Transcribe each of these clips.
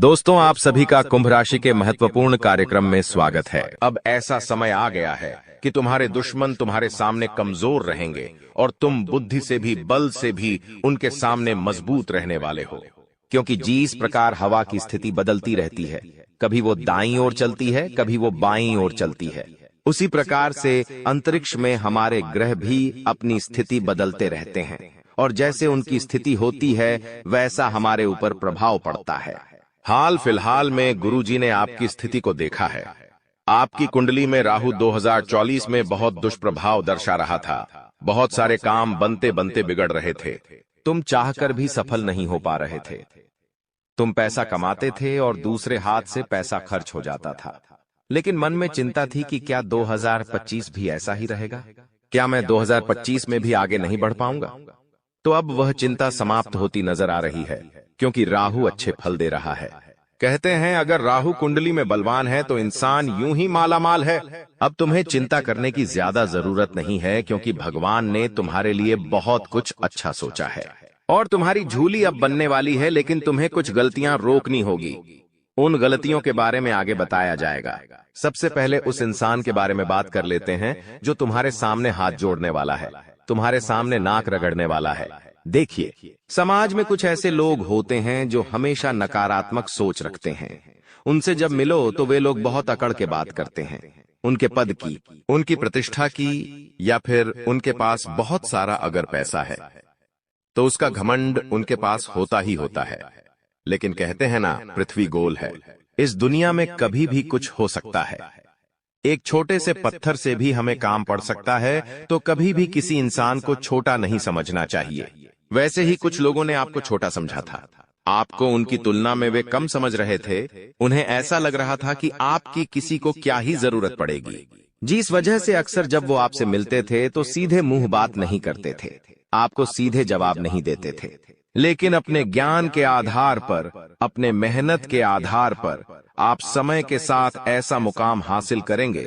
दोस्तों, आप सभी का कुंभ राशि के महत्वपूर्ण कार्यक्रम में स्वागत है। अब ऐसा समय आ गया है कि तुम्हारे दुश्मन तुम्हारे सामने कमजोर रहेंगे और तुम बुद्धि से भी, बल से भी उनके सामने मजबूत रहने वाले हो। क्योंकि जिस प्रकार हवा की स्थिति बदलती रहती है, कभी वो दाईं ओर चलती है, कभी वो बाईं ओर चलती है, उसी प्रकार से अंतरिक्ष में हमारे ग्रह भी अपनी स्थिति बदलते रहते हैं और जैसे उनकी स्थिति होती है वैसा हमारे ऊपर प्रभाव पड़ता है। हाल फिलहाल में गुरुजी ने आपकी स्थिति को देखा है। आपकी कुंडली में राहु 2024 में बहुत दुष्प्रभाव दर्शा रहा था। बहुत सारे काम बनते बनते बिगड़ रहे थे। तुम चाहकर भी सफल नहीं हो पा रहे थे। तुम पैसा कमाते थे और दूसरे हाथ से पैसा खर्च हो जाता था, लेकिन मन में चिंता थी कि क्या 2025 भी ऐसा ही रहेगा? क्या मैं 2025 में भी आगे नहीं बढ़ पाऊंगा? तो अब वह चिंता समाप्त होती नजर आ रही है, क्योंकि राहु अच्छे फल दे रहा है। कहते हैं अगर राहु कुंडली में बलवान है तो इंसान यूं ही मालामाल है। अब तुम्हें चिंता करने की ज्यादा जरूरत नहीं है, क्योंकि भगवान ने तुम्हारे लिए बहुत कुछ अच्छा सोचा है और तुम्हारी झूली अब बनने वाली है। लेकिन तुम्हें कुछ गलतियां रोकनी होगी। उन गलतियों के बारे में आगे बताया जाएगा। सबसे पहले उस इंसान के बारे में बात कर लेते हैं जो तुम्हारे सामने हाथ जोड़ने वाला है, तुम्हारे सामने नाक रगड़ने वाला है। देखिए, समाज में कुछ ऐसे लोग होते हैं जो हमेशा नकारात्मक सोच रखते हैं। उनसे जब मिलो तो वे लोग बहुत अकड़ के बात करते हैं, उनके पद की, उनकी प्रतिष्ठा की, या फिर उनके पास बहुत सारा अगर पैसा है तो उसका घमंड उनके पास होता ही होता है। लेकिन कहते हैं ना, पृथ्वी गोल है। इस दुनिया में कभी भी कुछ हो सकता है। एक छोटे से पत्थर से भी हमें काम पड़ सकता है, तो कभी भी किसी इंसान को छोटा नहीं समझना चाहिए। वैसे ही कुछ लोगों ने आपको छोटा समझा था। आपको उनकी तुलना में वे कम समझ रहे थे। उन्हें ऐसा लग रहा था कि आपकी किसी को क्या ही जरूरत पड़ेगी, जिस वजह से अक्सर जब वो आपसे मिलते थे तो सीधे मुंह बात नहीं करते थे, आपको सीधे जवाब नहीं देते थे। लेकिन अपने ज्ञान के आधार पर, अपने मेहनत के आधार पर आप समय के साथ ऐसा मुकाम हासिल करेंगे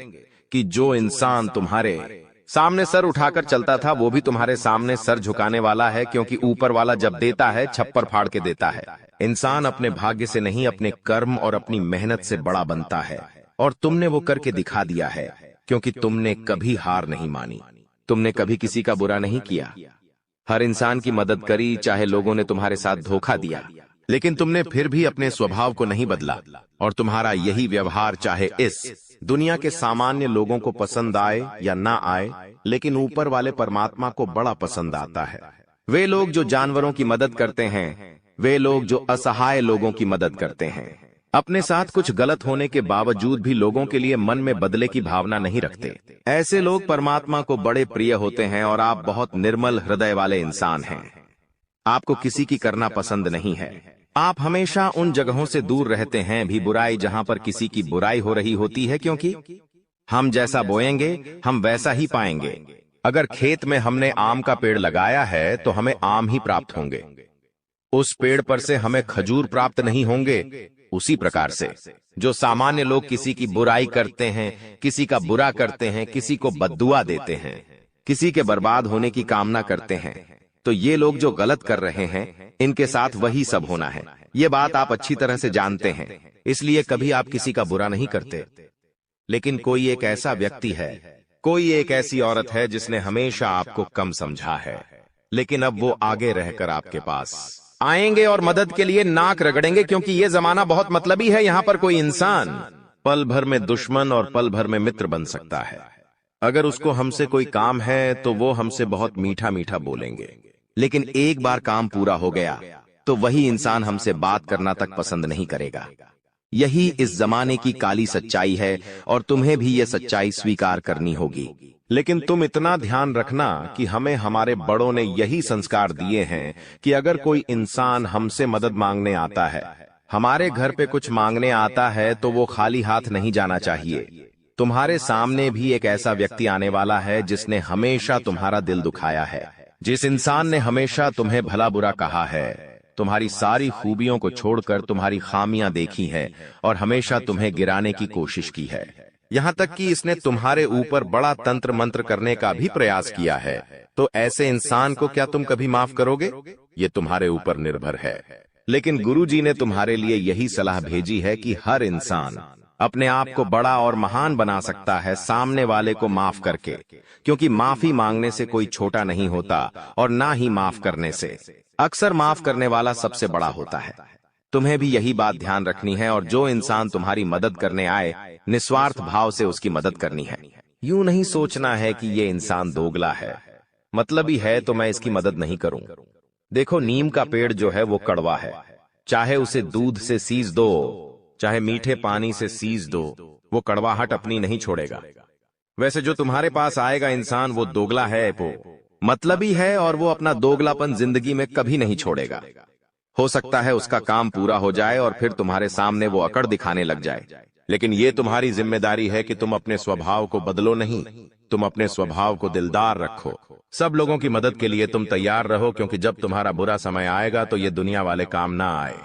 कि जो इंसान तुम्हारे सामने सर उठाकर चलता था वो भी तुम्हारे सामने सर झुकाने वाला है, क्योंकि ऊपर वाला जब देता है छप्पर फाड़ के देता है। इंसान अपने भाग्य से नहीं, अपने कर्म और अपनी मेहनत से बड़ा बनता है, और तुमने वो करके दिखा दिया है, क्योंकि तुमने कभी हार नहीं मानी, तुमने कभी किसी का बुरा नहीं किया, हर इंसान की मदद करी, चाहे लोगों ने तुम्हारे साथ धोखा दिया, लेकिन तुमने फिर भी अपने स्वभाव को नहीं बदला। और तुम्हारा यही व्यवहार चाहे इस दुनिया के सामान्य लोगों को पसंद आए या ना आए, लेकिन ऊपर वाले परमात्मा को बड़ा पसंद आता है। वे लोग जो जानवरों की मदद करते हैं, वे लोग जो असहाय लोगों की मदद करते हैं, अपने साथ कुछ गलत होने के बावजूद भी लोगों के लिए मन में बदले की भावना नहीं रखते, ऐसे लोग परमात्मा को बड़े प्रिय होते हैं। और आप बहुत निर्मल हृदय वाले इंसान हैं। आपको किसी की करना पसंद नहीं है। आप हमेशा उन जगहों से दूर रहते हैं भी बुराई जहां पर किसी की बुराई हो रही होती है, क्योंकि हम जैसा बोएंगे हम वैसा ही पाएंगे। अगर खेत में हमने आम का पेड़ लगाया है तो हमें आम ही प्राप्त होंगे। उस पेड़ पर से हमें खजूर प्राप्त नहीं होंगे। उसी प्रकार से जो सामान्य लोग किसी की बुराई करते हैं, किसी का बुरा करते हैं, किसी को बद्दुआ देते हैं, किसी के बर्बाद होने की कामना करते हैं, तो ये लोग जो गलत कर रहे हैं इनके साथ वही सब होना है। ये बात आप अच्छी तरह से जानते हैं, इसलिए कभी आप किसी का बुरा नहीं करते। लेकिन कोई एक ऐसा व्यक्ति है, कोई एक ऐसी औरत है जिसने हमेशा आपको कम समझा है, लेकिन अब वो आगे रहकर आपके पास आएंगे और मदद के लिए नाक रगड़ेंगे, क्योंकि ये जमाना बहुत मतलबी है। यहाँ पर कोई इंसान पल भर में दुश्मन और पल भर में मित्र बन सकता है। अगर उसको हमसे कोई काम है तो वो हमसे बहुत मीठा मीठा बोलेंगे, लेकिन एक बार काम पूरा हो गया तो वही इंसान हमसे बात करना तक पसंद नहीं करेगा। यही इस जमाने की काली सच्चाई है और तुम्हें भी ये सच्चाई स्वीकार करनी होगी। लेकिन तुम इतना ध्यान रखना कि हमें हमारे बड़ों ने यही संस्कार दिए हैं कि अगर कोई इंसान हमसे मदद मांगने आता है, हमारे घर पे कुछ मांगने आता है, तो वो खाली हाथ नहीं जाना चाहिए। तुम्हारे सामने भी एक ऐसा व्यक्ति आने वाला है जिसने हमेशा तुम्हारा दिल दुखाया है, जिस इंसान ने हमेशा तुम्हें भला बुरा कहा है, तुम्हारी सारी खूबियों को छोड़कर तुम्हारी खामियां देखी हैं और हमेशा तुम्हें गिराने की कोशिश की है। यहाँ तक कि इसने तुम्हारे ऊपर बड़ा तंत्र मंत्र करने का भी प्रयास किया है। तो ऐसे इंसान को क्या तुम कभी माफ करोगे? ये तुम्हारे ऊपर निर्भर है। लेकिन गुरुजी ने तुम्हारे लिए यही सलाह भेजी है कि हर इंसान अपने आप को बड़ा और महान बना सकता है सामने वाले को माफ करके, क्योंकि माफी मांगने से कोई छोटा नहीं होता और ना ही माफ करने से। अक्सर माफ करने वाला सबसे बड़ा होता है। तुम्हें भी यही बात ध्यान रखनी है और जो इंसान तुम्हारी मदद करने आए, निस्वार्थ भाव से उसकी मदद करनी है। यूं नहीं सोचना है कि ये इंसान दोगला है, मतलबी है तो मैं इसकी मदद नहीं करूं। देखो, नीम का पेड़ जो है वो कड़वा है, चाहे उसे दूध से सींच दो, चाहे मीठे पानी से सींच दो, वो कड़वाहट अपनी नहीं छोड़ेगा। वैसे जो तुम्हारे पास आएगा इंसान, वो दोगला है, वो मतलबी है और वो अपना दोगलापन जिंदगी में कभी नहीं छोड़ेगा। हो सकता है उसका काम पूरा हो जाए और फिर तुम्हारे सामने वो अकड़ दिखाने लग जाए, लेकिन ये तुम्हारी जिम्मेदारी है कि तुम अपने स्वभाव को बदलो नहीं, तुम अपने स्वभाव को दिलदार रखो। सब लोगों की मदद के लिए तुम तैयार रहो, क्योंकि जब तुम्हारा बुरा समय आएगा तो ये दुनिया वाले काम ना आए,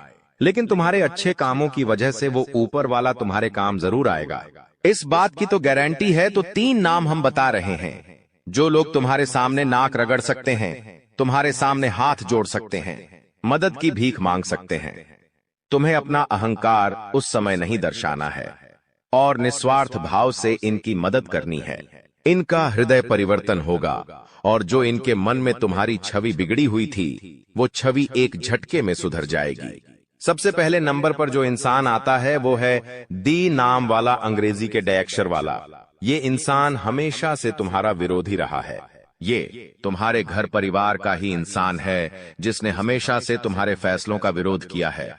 लेकिन तुम्हारे अच्छे कामों की वजह से वो ऊपर वाला तुम्हारे काम जरूर आएगा। इस बात की तो गारंटी है। तो 3 नाम हम बता रहे हैं जो लोग तुम्हारे सामने नाक रगड़ सकते हैं, तुम्हारे सामने हाथ जोड़ सकते हैं, मदद की भीख मांग सकते हैं। तुम्हें अपना अहंकार उस समय नहीं दर्शाना है और निस्वार्थ भाव से इनकी मदद करनी है। इनका हृदय परिवर्तन होगा और जो इनके मन में तुम्हारी छवि बिगड़ी हुई थी, वो छवि एक झटके में सुधर जाएगी। सबसे पहले नंबर पर जो इंसान आता है वो है डी नाम वाला, अंग्रेजी के ड अक्षर वाला। ये इंसान हमेशा से तुम्हारा विरोधी रहा है। ये तुम्हारे घर परिवार का ही इंसान है जिसने हमेशा से तुम्हारे फैसलों का विरोध किया है।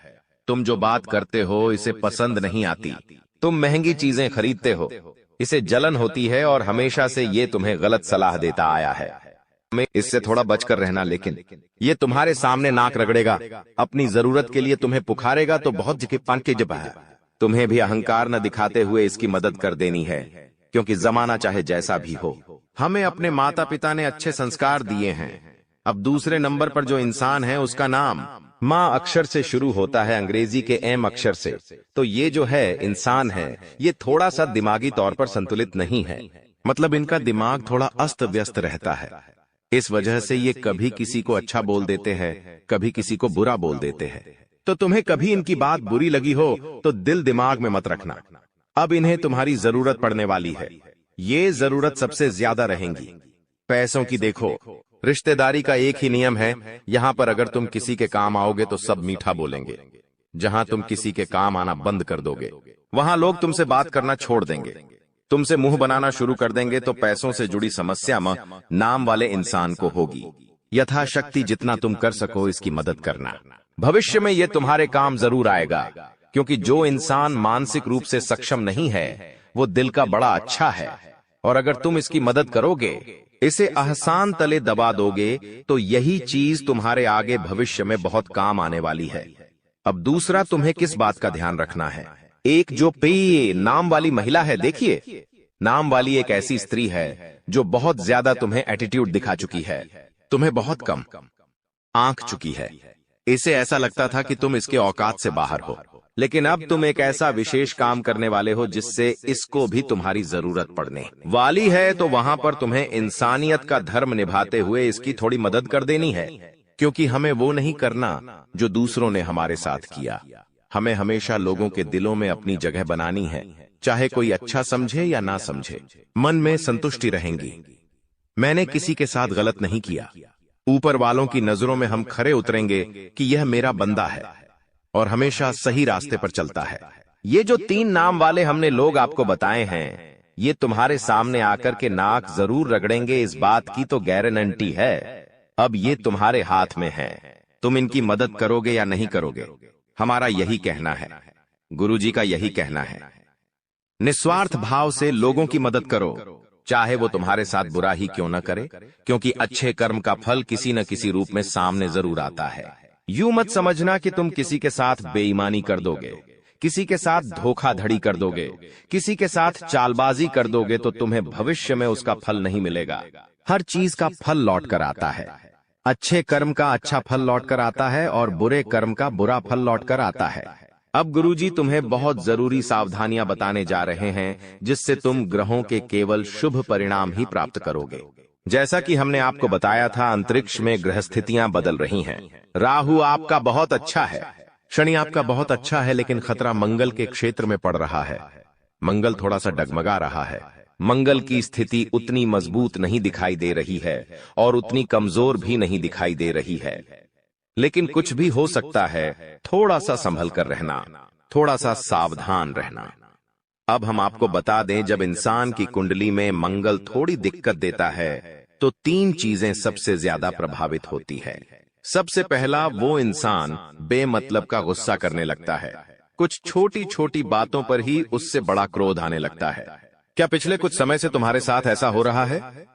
तुम जो बात करते हो इसे पसंद नहीं आती, तुम महंगी चीजें खरीदते हो, इसे जलन होती है और हमेशा से ये तुम्हें गलत सलाह देता आया है। हमें इससे थोड़ा बचकर रहना, लेकिन ये तुम्हारे सामने नाक रगड़ेगा, अपनी जरूरत के लिए तुम्हें पुकारेगा तो बहुत जगह पान के जब है। तुम्हें भी अहंकार न दिखाते हुए इसकी मदद कर देनी है, क्योंकि जमाना चाहे जैसा भी हो, हमें अपने माता पिता ने अच्छे संस्कार दिए हैं। अब दूसरे नंबर पर जो इंसान है उसका नाम माँ अक्षर से शुरू होता है, अंग्रेजी के एम अक्षर से। तो ये जो है इंसान है, ये थोड़ा सा दिमागी तौर पर संतुलित नहीं है, मतलब इनका दिमाग थोड़ा अस्त व्यस्त रहता है। इस वजह से ये कभी किसी को अच्छा बोल देते हैं, कभी किसी को बुरा बोल देते हैं। तो तुम्हें कभी इनकी बात बुरी लगी हो तो दिल दिमाग में मत रखना। अब इन्हें तुम्हारी जरूरत पड़ने वाली है। ये जरूरत सबसे ज्यादा रहेंगी पैसों की। देखो, रिश्तेदारी का एक ही नियम है, यहाँ पर अगर तुम किसी के काम आओगे तो सब मीठा बोलेंगे। जहाँ तुम किसी के काम आना बंद कर दोगे, वहाँ लोग तुमसे बात करना छोड़ देंगे, तुमसे मुंह बनाना शुरू कर देंगे। तो पैसों से जुड़ी समस्या नाम वाले इंसान को होगी। यथाशक्ति जितना तुम कर सको इसकी मदद करना। भविष्य में ये तुम्हारे काम जरूर आएगा, क्योंकि जो इंसान मानसिक रूप से सक्षम नहीं है वो दिल का बड़ा अच्छा है, और अगर तुम इसकी मदद करोगे, इसे आसान तले दबा दोगे, तो यही चीज तुम्हारे आगे भविष्य में बहुत काम आने वाली है। अब दूसरा, तुम्हें किस बात का ध्यान रखना है। एक जो पे नाम वाली महिला है, देखिए, नाम वाली एक ऐसी स्त्री है जो बहुत ज्यादा तुम्हें एटीट्यूड दिखा चुकी है, तुम्हें बहुत कम आंक चुकी है। इसे ऐसा लगता था कि तुम इसके औकात से बाहर हो, लेकिन अब तुम एक ऐसा विशेष काम करने वाले हो जिससे इसको भी तुम्हारी जरूरत पड़ने वाली है। तो वहां पर तुम्हें इंसानियत का धर्म निभाते हुए इसकी थोड़ी मदद कर देनी है, क्योंकि हमें वो नहीं करना जो दूसरों ने हमारे साथ किया। हमें हमेशा लोगों के दिलों में अपनी जगह बनानी है, चाहे कोई अच्छा समझे या ना समझे। मन में संतुष्टि रहेंगी, मैंने किसी के साथ गलत नहीं किया। ऊपर वालों की नजरों में हम खरे उतरेंगे कि यह मेरा बंदा है और हमेशा सही रास्ते पर चलता है। ये जो 3 नाम वाले हमने लोग आपको बताए हैं, ये तुम्हारे सामने आकर के नाक जरूर रगड़ेंगे, इस बात की तो गारंटी है। अब ये तुम्हारे हाथ में है, तुम इनकी मदद करोगे या नहीं करोगे। हमारा यही कहना है, गुरुजी का यही कहना है, निस्वार्थ भाव से लोगों की मदद करो, चाहे वो तुम्हारे साथ बुरा ही क्यों न करे, क्योंकि अच्छे कर्म का फल किसी न किसी रूप में सामने जरूर आता है। यूं मत समझना कि तुम किसी के साथ बेईमानी कर दोगे, किसी के साथ धोखाधड़ी कर दोगे, किसी के साथ चालबाजी कर दोगे तो तुम्हें भविष्य में उसका फल नहीं मिलेगा। हर चीज का फल लौट कर आता है। अच्छे कर्म का अच्छा फल लौट कर आता है और बुरे कर्म का बुरा फल लौट कर आता है। अब गुरुजी तुम्हें बहुत जरूरी सावधानियां बताने जा रहे हैं, जिससे तुम ग्रहों के केवल शुभ परिणाम ही प्राप्त करोगे। जैसा कि हमने आपको बताया था, अंतरिक्ष में ग्रह स्थितियां बदल रही हैं। राहु आपका बहुत अच्छा है, शनि आपका बहुत अच्छा है, लेकिन खतरा मंगल के क्षेत्र में पड़ रहा है। मंगल थोड़ा सा डगमगा रहा है। मंगल की स्थिति उतनी मजबूत नहीं दिखाई दे रही है और उतनी कमजोर भी नहीं दिखाई दे रही है, लेकिन कुछ भी हो सकता है। थोड़ा सा संभल कर रहना, थोड़ा सा सावधान रहना। अब हम आपको बता दें, जब इंसान की कुंडली में मंगल थोड़ी दिक्कत देता है तो 3 चीजें सबसे ज्यादा प्रभावित होती है। सबसे पहला, वो इंसान बेमतलब का गुस्सा करने लगता है। कुछ छोटी छोटी बातों पर ही उससे बड़ा क्रोध आने लगता है। क्या पिछले कुछ समय से तुम्हारे साथ ऐसा हो रहा है?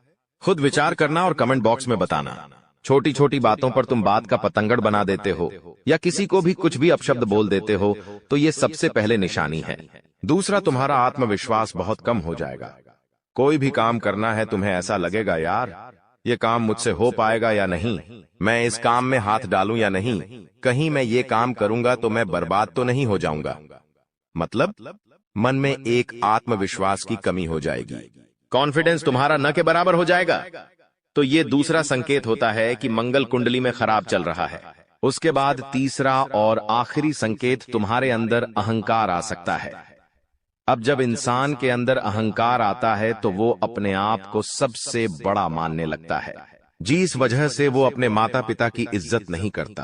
खुद विचार करना और कमेंट बॉक्स में बताना। छोटी छोटी बातों पर तुम बात का पतंगड़ बना देते हो या किसी को भी कुछ भी अपशब्द बोल देते हो, तो ये सबसे पहले निशानी है। दूसरा, तुम्हारा आत्मविश्वास बहुत कम हो जाएगा। कोई भी काम करना है, तुम्हें ऐसा लगेगा, यार ये काम मुझसे हो पाएगा या नहीं, मैं इस काम में हाथ डालूं या नहीं, कहीं मैं ये काम करूंगा तो मैं बर्बाद तो नहीं हो जाऊंगा। मतलब मन में एक आत्मविश्वास की कमी हो जाएगी। कॉन्फिडेंस तुम्हारा न के बराबर हो जाएगा। तो ये दूसरा संकेत होता है कि मंगल कुंडली में खराब चल रहा है। उसके बाद तीसरा और आखिरी संकेत, तुम्हारे अंदर अहंकार आ सकता है। अब जब इंसान के अंदर अहंकार आता है तो वो अपने आप को सबसे बड़ा मानने लगता है, जिस वजह से वो अपने माता पिता की इज्जत नहीं करता,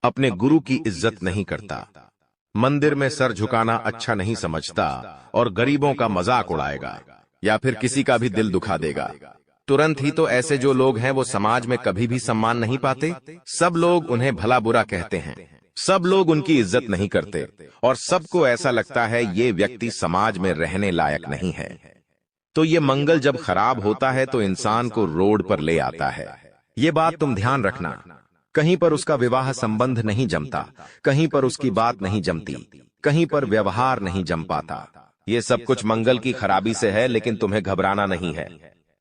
अपने गुरु की इज्जत नहीं करता, मंदिर में सर झुकाना अच्छा नहीं समझता और गरीबों का मजाक उड़ाएगा या फिर किसी का भी दिल दुखा देगा। तुरंत ही तो ऐसे जो लोग हैं वो समाज में कभी भी सम्मान नहीं पाते। सब लोग उन्हें भला बुरा कहते हैं, सब लोग उनकी इज्जत नहीं करते और सबको ऐसा लगता है ये व्यक्ति समाज में रहने लायक नहीं है। तो ये मंगल जब खराब होता है तो इंसान को रोड पर ले आता है। ये बात तुम ध्यान रखना। कहीं पर उसका विवाह संबंध नहीं जमता, कहीं पर उसकी बात नहीं जमती, कहीं पर व्यवहार नहीं जम पाता। ये सब कुछ मंगल की खराबी से है, लेकिन तुम्हें घबराना नहीं है।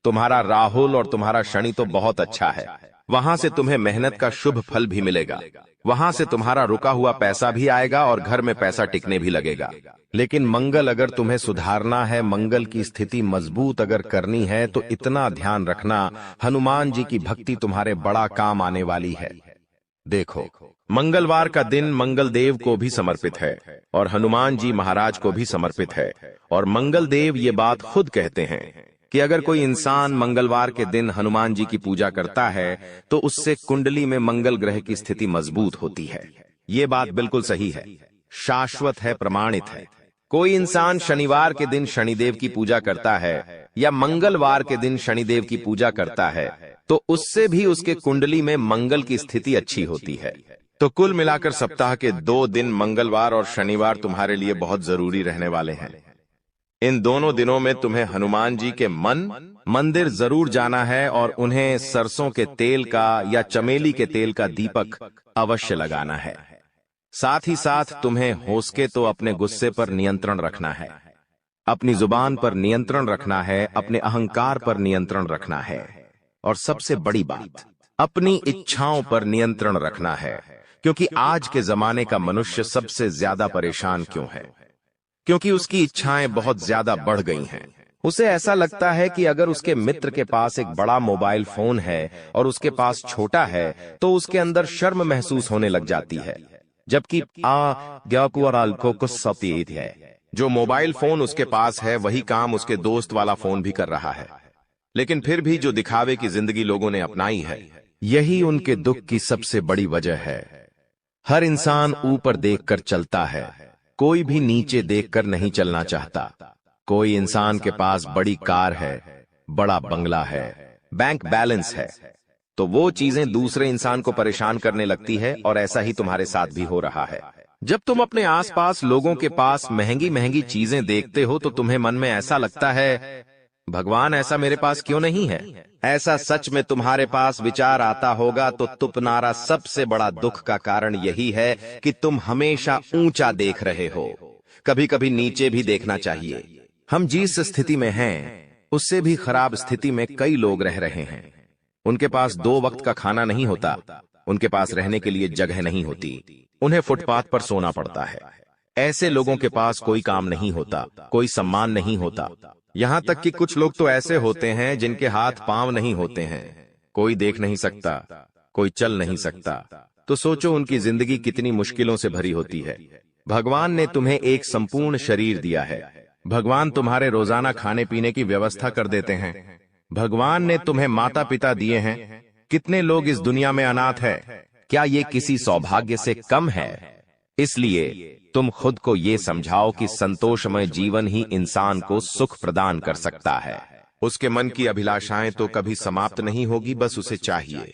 तुम्हारा राहुल और तुम्हारा शनि तो बहुत अच्छा है। वहां से तुम्हें मेहनत का शुभ फल भी मिलेगा, वहां से तुम्हारा रुका हुआ पैसा भी आएगा और घर में पैसा टिकने भी लगेगा। लेकिन मंगल अगर तुम्हें सुधारना है, मंगल की स्थिति मजबूत अगर करनी है, तो इतना ध्यान रखना, हनुमान जी की भक्ति तुम्हारे बड़ा काम आने वाली है। देखो, मंगलवार का दिन मंगल देव को भी समर्पित है और हनुमान जी महाराज को भी समर्पित है। और मंगल देव ये बात खुद कहते हैं कि अगर कोई इंसान मंगलवार के दिन हनुमान जी की पूजा करता है तो उससे कुंडली में मंगल ग्रह की स्थिति मजबूत होती है। ये बात बिल्कुल सही है, शाश्वत है, प्रमाणित है। कोई इंसान शनिवार के दिन शनिदेव की पूजा करता है या मंगलवार के दिन शनिदेव की पूजा करता है तो उससे भी उसके कुंडली में मंगल की स्थिति अच्छी होती है। तो कुल मिलाकर सप्ताह के 2 दिन मंगलवार और शनिवार तुम्हारे लिए बहुत जरूरी रहने वाले हैं। इन दोनों दिनों में तुम्हें हनुमान जी के मंदिर जरूर जाना है और उन्हें सरसों के तेल का या चमेली के तेल का दीपक अवश्य लगाना है। साथ ही साथ तुम्हें हो सके तो अपने गुस्से पर नियंत्रण रखना है, अपनी जुबान पर नियंत्रण रखना है, अपने अहंकार पर नियंत्रण रखना है और सबसे बड़ी बात, अपनी इच्छाओं पर नियंत्रण रखना है। क्योंकि आज के जमाने का मनुष्य सबसे ज्यादा परेशान क्यों है? क्योंकि उसकी इच्छाएं बहुत ज्यादा बढ़ गई हैं। उसे ऐसा लगता है कि अगर उसके मित्र के पास एक बड़ा मोबाइल फोन है और उसके पास छोटा है तो उसके अंदर शर्म महसूस होने लग जाती है, जबकि है जो मोबाइल फोन उसके पास है वही काम उसके दोस्त वाला फोन भी कर रहा है। लेकिन फिर भी जो दिखावे की जिंदगी लोगों ने अपनाई है, यही उनके दुख की सबसे बड़ी वजह है। हर इंसान ऊपर देखकर चलता है, कोई भी नीचे देखकर नहीं चलना चाहता। कोई इंसान के पास बड़ी कार है, बड़ा बंगला है, बैंक बैलेंस है, तो वो चीजें दूसरे इंसान को परेशान करने लगती है और ऐसा ही तुम्हारे साथ भी हो रहा है। जब तुम अपने आसपास लोगों के पास महंगी महंगी चीजें देखते हो तो तुम्हें मन में ऐसा लगता है, भगवान ऐसा मेरे पास क्यों नहीं है? ऐसा सच में तुम्हारे पास विचार आता होगा तो तुम्हारा सबसे बड़ा दुख का कारण यही है कि तुम हमेशा ऊंचा देख रहे हो। कभी कभी नीचे भी देखना चाहिए। हम जिस स्थिति में हैं उससे भी खराब स्थिति में कई लोग रह रहे हैं। उनके पास 2 वक्त का खाना नहीं होता, उनके पास रहने के लिए जगह नहीं होती, उन्हें फुटपाथ पर सोना पड़ता है। ऐसे लोगों के पास कोई काम नहीं होता, कोई सम्मान नहीं होता, यहाँ तक कि कुछ लोग तो ऐसे होते हैं जिनके हाथ पांव नहीं होते हैं, कोई देख नहीं सकता, कोई चल नहीं सकता। तो सोचो उनकी जिंदगी कितनी मुश्किलों से भरी होती है। भगवान ने तुम्हें एक संपूर्ण शरीर दिया है। भगवान तुम्हारे रोजाना खाने पीने की व्यवस्था कर देते हैं। भगवान ने तुम्हें माता पिता दिए हैं। कितने लोग इस दुनिया में अनाथ है? क्या ये किसी सौभाग्य से कम है? इसलिए तुम खुद को ये समझाओ कि संतोषमय जीवन ही इंसान को सुख प्रदान कर सकता है। उसके मन की अभिलाषाएं तो कभी समाप्त नहीं होगी, बस उसे चाहिए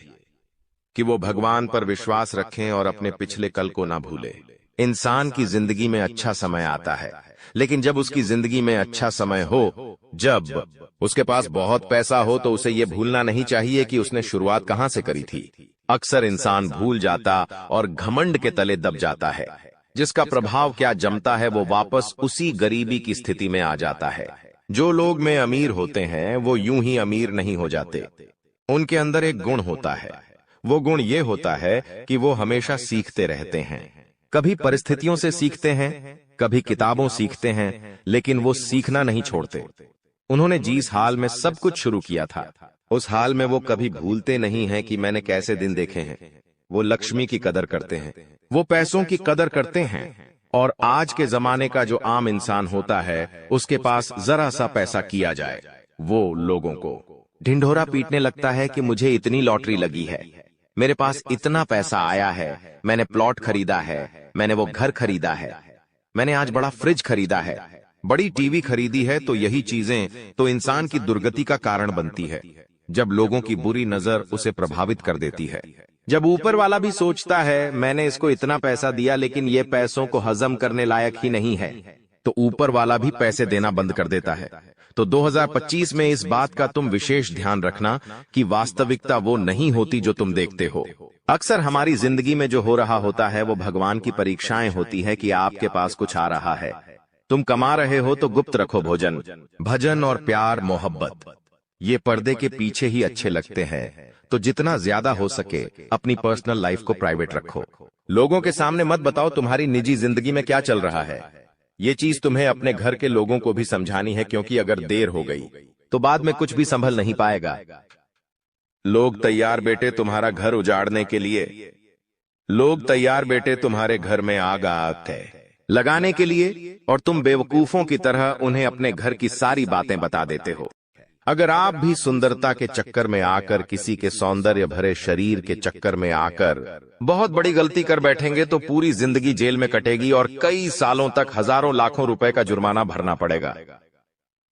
कि वो भगवान पर विश्वास रखें और अपने पिछले कल को ना भूले। इंसान की जिंदगी में अच्छा समय आता है, लेकिन जब उसकी जिंदगी में अच्छा समय हो, जब उसके पास बहुत पैसा हो, तो उसे ये भूलना नहीं चाहिए कि उसने शुरुआत कहां से करी थी। अक्सर इंसान भूल जाता और घमंड के तले दब जाता है, जिसका प्रभाव क्या जमता है, वो वापस उसी गरीबी की स्थिति में आ जाता है। जो लोग में अमीर होते हैं वो यूं ही अमीर नहीं हो जाते। उनके अंदर एक गुण होता है। वो गुण ये होता है कि वो हमेशा सीखते रहते हैं। कभी परिस्थितियों से सीखते हैं, कभी किताबों सीखते हैं, लेकिन वो सीखना नहीं छोड़ते। उन्होंने जिस हाल में सब कुछ शुरू किया था, उस हाल में वो कभी भूलते नहीं हैं कि मैंने कैसे दिन देखे हैं। वो लक्ष्मी की कदर करते हैं, वो पैसों की कदर करते हैं। और आज के जमाने का जो आम इंसान होता है, उसके पास जरा सा पैसा किया जाए, वो लोगों को ढिंढोरा पीटने लगता है कि मुझे इतनी लॉटरी लगी है, मेरे पास इतना पैसा आया है, मैंने प्लॉट खरीदा है, मैंने वो घर खरीदा है, मैंने आज बड़ा फ्रिज खरीदा है, बड़ी टीवी खरीदी है। तो यही चीजें तो इंसान की दुर्गति का कारण बनती है, जब लोगों की बुरी नजर उसे प्रभावित कर देती है। जब ऊपर वाला भी सोचता है मैंने इसको इतना पैसा दिया लेकिन ये पैसों को हजम करने लायक ही नहीं है, तो ऊपर वाला भी पैसे देना बंद कर देता है। तो 2025 में इस बात का तुम विशेष ध्यान रखना कि वास्तविकता वो नहीं होती जो तुम देखते हो। अक्सर हमारी जिंदगी में जो हो रहा होता है वो भगवान की परीक्षाएं होती है कि आपके पास कुछ आ रहा है। तुम कमा रहे हो तो गुप्त रखो भोजन, भजन और प्यार मोहब्बत, ये पर्दे के पीछे ही अच्छे लगते हैं। तो जितना ज्यादा हो सके अपनी पर्सनल लाइफ को प्राइवेट रखो। लोगों के सामने मत बताओ तुम्हारी निजी जिंदगी में क्या चल रहा है। ये चीज तुम्हें अपने घर के लोगों को भी समझानी है, क्योंकि अगर देर हो गई तो बाद में कुछ भी संभल नहीं पाएगा। लोग तैयार बेटे तुम्हारा घर उजाड़ने के लिए, लोग तैयार बेटे तुम्हारे घर में आग लगाने के लिए, और तुम बेवकूफों की तरह उन्हें अपने घर की सारी बातें बता देते हो। अगर आप भी सुंदरता के चक्कर में आकर, किसी के सौंदर्य भरे शरीर के चक्कर में आकर बहुत बड़ी गलती कर बैठेंगे तो पूरी जिंदगी जेल में कटेगी और कई सालों तक हजारों लाखों रुपए का जुर्माना भरना पड़ेगा,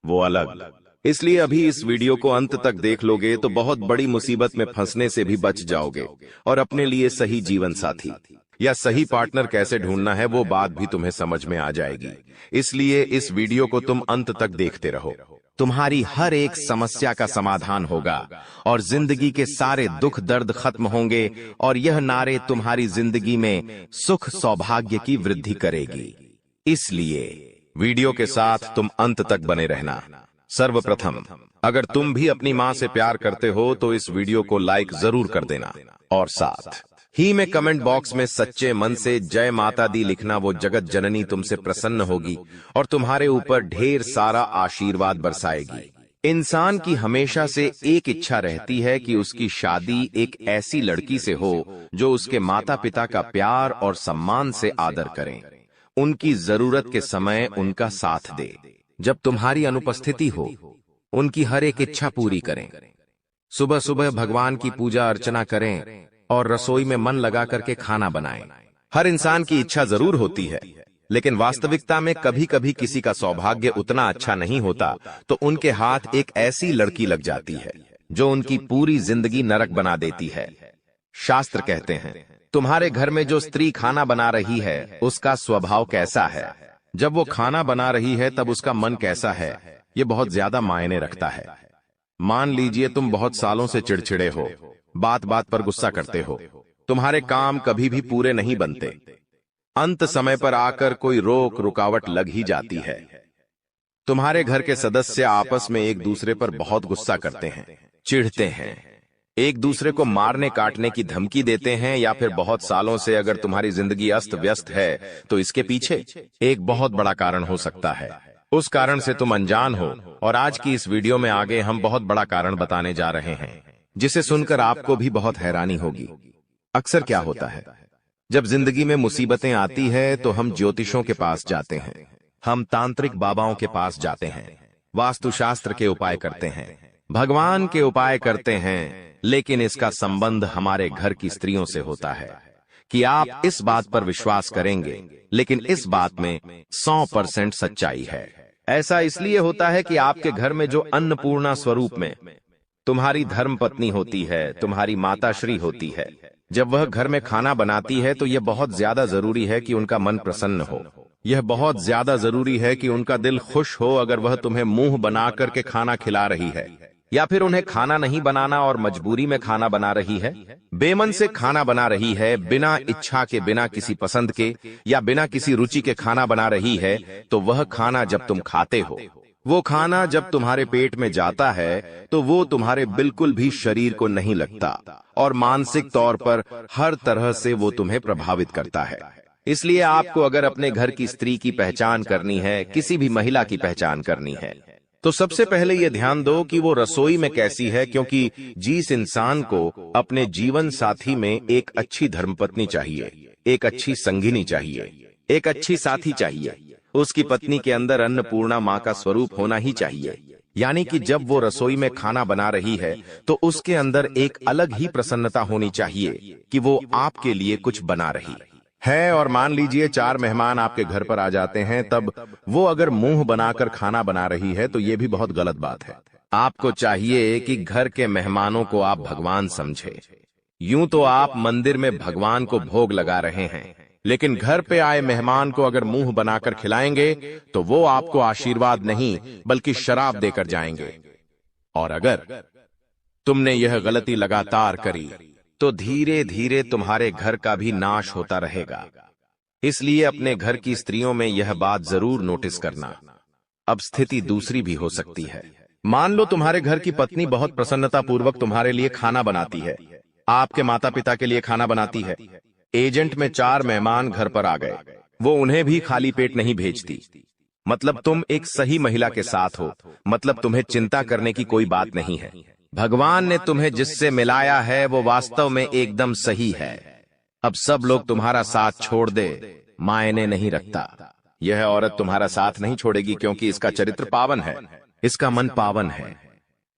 वो अलग। इसलिए अभी इस वीडियो को अंत तक देख लोगे तो बहुत बड़ी मुसीबत में फंसने से भी बच जाओगे, और अपने लिए सही जीवन साथी या सही पार्टनर कैसे ढूंढना है वो बात भी तुम्हें समझ में आ जाएगी। इसलिए इस वीडियो को तुम अंत तक देखते रहो। तुम्हारी हर एक समस्या का समाधान होगा और जिंदगी के सारे दुख दर्द खत्म होंगे, और यह नारे तुम्हारी जिंदगी में सुख सौभाग्य की वृद्धि करेगी। इसलिए वीडियो के साथ तुम अंत तक बने रहना। सर्वप्रथम, अगर तुम भी अपनी मां से प्यार करते हो तो इस वीडियो को लाइक जरूर कर देना, और साथ ही में कमेंट बॉक्स में सच्चे मन से जय माता दी लिखना। वो जगत जननी तुमसे प्रसन्न होगी और तुम्हारे ऊपर ढेर सारा आशीर्वाद बरसाएगी। इंसान की हमेशा से एक इच्छा रहती है कि उसकी शादी एक ऐसी लड़की से हो जो उसके माता पिता का प्यार और सम्मान से आदर करें, उनकी जरूरत के समय उनका साथ दे, जब तुम्हारी अनुपस्थिति हो उनकी हर एक इच्छा पूरी करें। सुबह सुबह भगवान की पूजा अर्चना करें और रसोई में मन लगा करके खाना बनाएं। हर इंसान की इच्छा जरूर होती है, लेकिन वास्तविकता में कभी कभी किसी का सौभाग्य उतना अच्छा नहीं होता, तो उनके हाथ एक ऐसी लड़की लग जाती है जो उनकी पूरी जिंदगी नरक बना देती है। शास्त्र कहते हैं, तुम्हारे घर में जो स्त्री खाना बना रही है उसका स्वभाव कैसा है, जब वो खाना बना रही है तब उसका मन कैसा है, ये बहुत ज्यादा मायने रखता है। मान लीजिए तुम बहुत सालों से चिड़चिड़े हो, बात बात पर गुस्सा करते हो, तुम्हारे काम कभी भी पूरे नहीं बनते, अंत समय पर आकर कोई रोक रुकावट लग ही जाती है। तुम्हारे घर के सदस्य आपस में एक दूसरे पर बहुत गुस्सा करते हैं, चिढ़ते हैं, एक दूसरे को मारने काटने की धमकी देते हैं, या फिर बहुत सालों से अगर तुम्हारी जिंदगी अस्त व्यस्त है तो इसके पीछे एक बहुत बड़ा कारण हो सकता है। उस कारण से तुम अनजान हो, और आज की इस वीडियो में आगे हम बहुत बड़ा कारण बताने जा रहे हैं, जिसे सुनकर आपको भी बहुत हैरानी होगी। अक्सर क्या होता है, जब जिंदगी में मुसीबतें आती है तो हम ज्योतिषों के पास जाते हैं, हम तांत्रिक बाबाओं के पास जाते हैं, वास्तुशास्त्र के उपाय करते हैं, भगवान के उपाय करते हैं, लेकिन इसका संबंध हमारे घर की स्त्रियों से होता है कि आप इस बात पर विश्वास करेंगे, लेकिन इस बात में 100% सच्चाई है। ऐसा इसलिए होता है कि आपके घर में जो अन्नपूर्णा स्वरूप में तुम्हारी धर्म पत्नी होती है, तुम्हारी माताश्री होती है, जब वह घर में खाना बनाती है तो यह बहुत ज्यादा जरूरी है कि उनका मन प्रसन्न हो। यह बहुत ज्यादा जरूरी है कि उनका दिल खुश हो अगर वह तुम्हें मुंह बना करके खाना खिला रही है, या फिर उन्हें खाना नहीं बनाना और मजबूरी में खाना बना रही है, बेमन से खाना बना रही है, बिना इच्छा के, बिना किसी पसंद के या बिना किसी रुचि के खाना बना रही है, तो वह खाना जब तुम खाते हो, वो खाना जब तुम्हारे पेट में जाता है तो वो तुम्हारे बिल्कुल भी शरीर को नहीं लगता और मानसिक तौर पर हर तरह से वो तुम्हें प्रभावित करता है। इसलिए आपको अगर अपने घर की स्त्री की पहचान करनी है, किसी भी महिला की पहचान करनी है, तो सबसे पहले ये ध्यान दो कि वो रसोई में कैसी है, क्योंकि जिस इंसान को अपने जीवन साथी में एक अच्छी धर्मपत्नी चाहिए, एक अच्छी संगिनी चाहिए, एक अच्छी साथी चाहिए, उसकी पत्नी के अंदर अन्नपूर्णा माँ का स्वरूप होना ही चाहिए। यानी कि जब वो रसोई में खाना बना रही है तो उसके अंदर एक अलग ही प्रसन्नता होनी चाहिए कि वो आपके लिए कुछ बना रही है। और मान लीजिए 4 मेहमान आपके घर पर आ जाते हैं, तब वो अगर मुंह बनाकर खाना बना रही है तो ये भी बहुत गलत बात है। आपको चाहिए कि घर के मेहमानों को आप भगवान समझे। यूं तो आप मंदिर में भगवान को भोग लगा रहे हैं, लेकिन घर पे आए मेहमान को अगर मुंह बनाकर खिलाएंगे तो वो आपको आशीर्वाद नहीं बल्कि शराब देकर जाएंगे। और अगर तुमने यह गलती लगातार करी तो धीरे धीरे तुम्हारे घर का भी नाश होता रहेगा। इसलिए अपने घर की स्त्रियों में यह बात जरूर नोटिस करना। अब स्थिति दूसरी भी हो सकती है। मान लो तुम्हारे घर की पत्नी बहुत प्रसन्नता पूर्वक तुम्हारे लिए खाना बनाती है, आपके माता पिता के लिए खाना बनाती है। एजेंट में 4 मेहमान घर पर आ गए, वो उन्हें भी खाली पेट नहीं भेजती। मतलब तुम एक सही महिला के साथ हो, मतलब तुम्हें चिंता करने की कोई बात नहीं है। भगवान ने तुम्हें जिससे मिलाया है वो वास्तव में एकदम सही है। अब सब लोग तुम्हारा साथ छोड़ दे, मायने नहीं रखता। यह औरत तुम्हारा साथ नहीं छोड़ेगी, क्योंकि इसका चरित्र पावन है, इसका मन पावन है।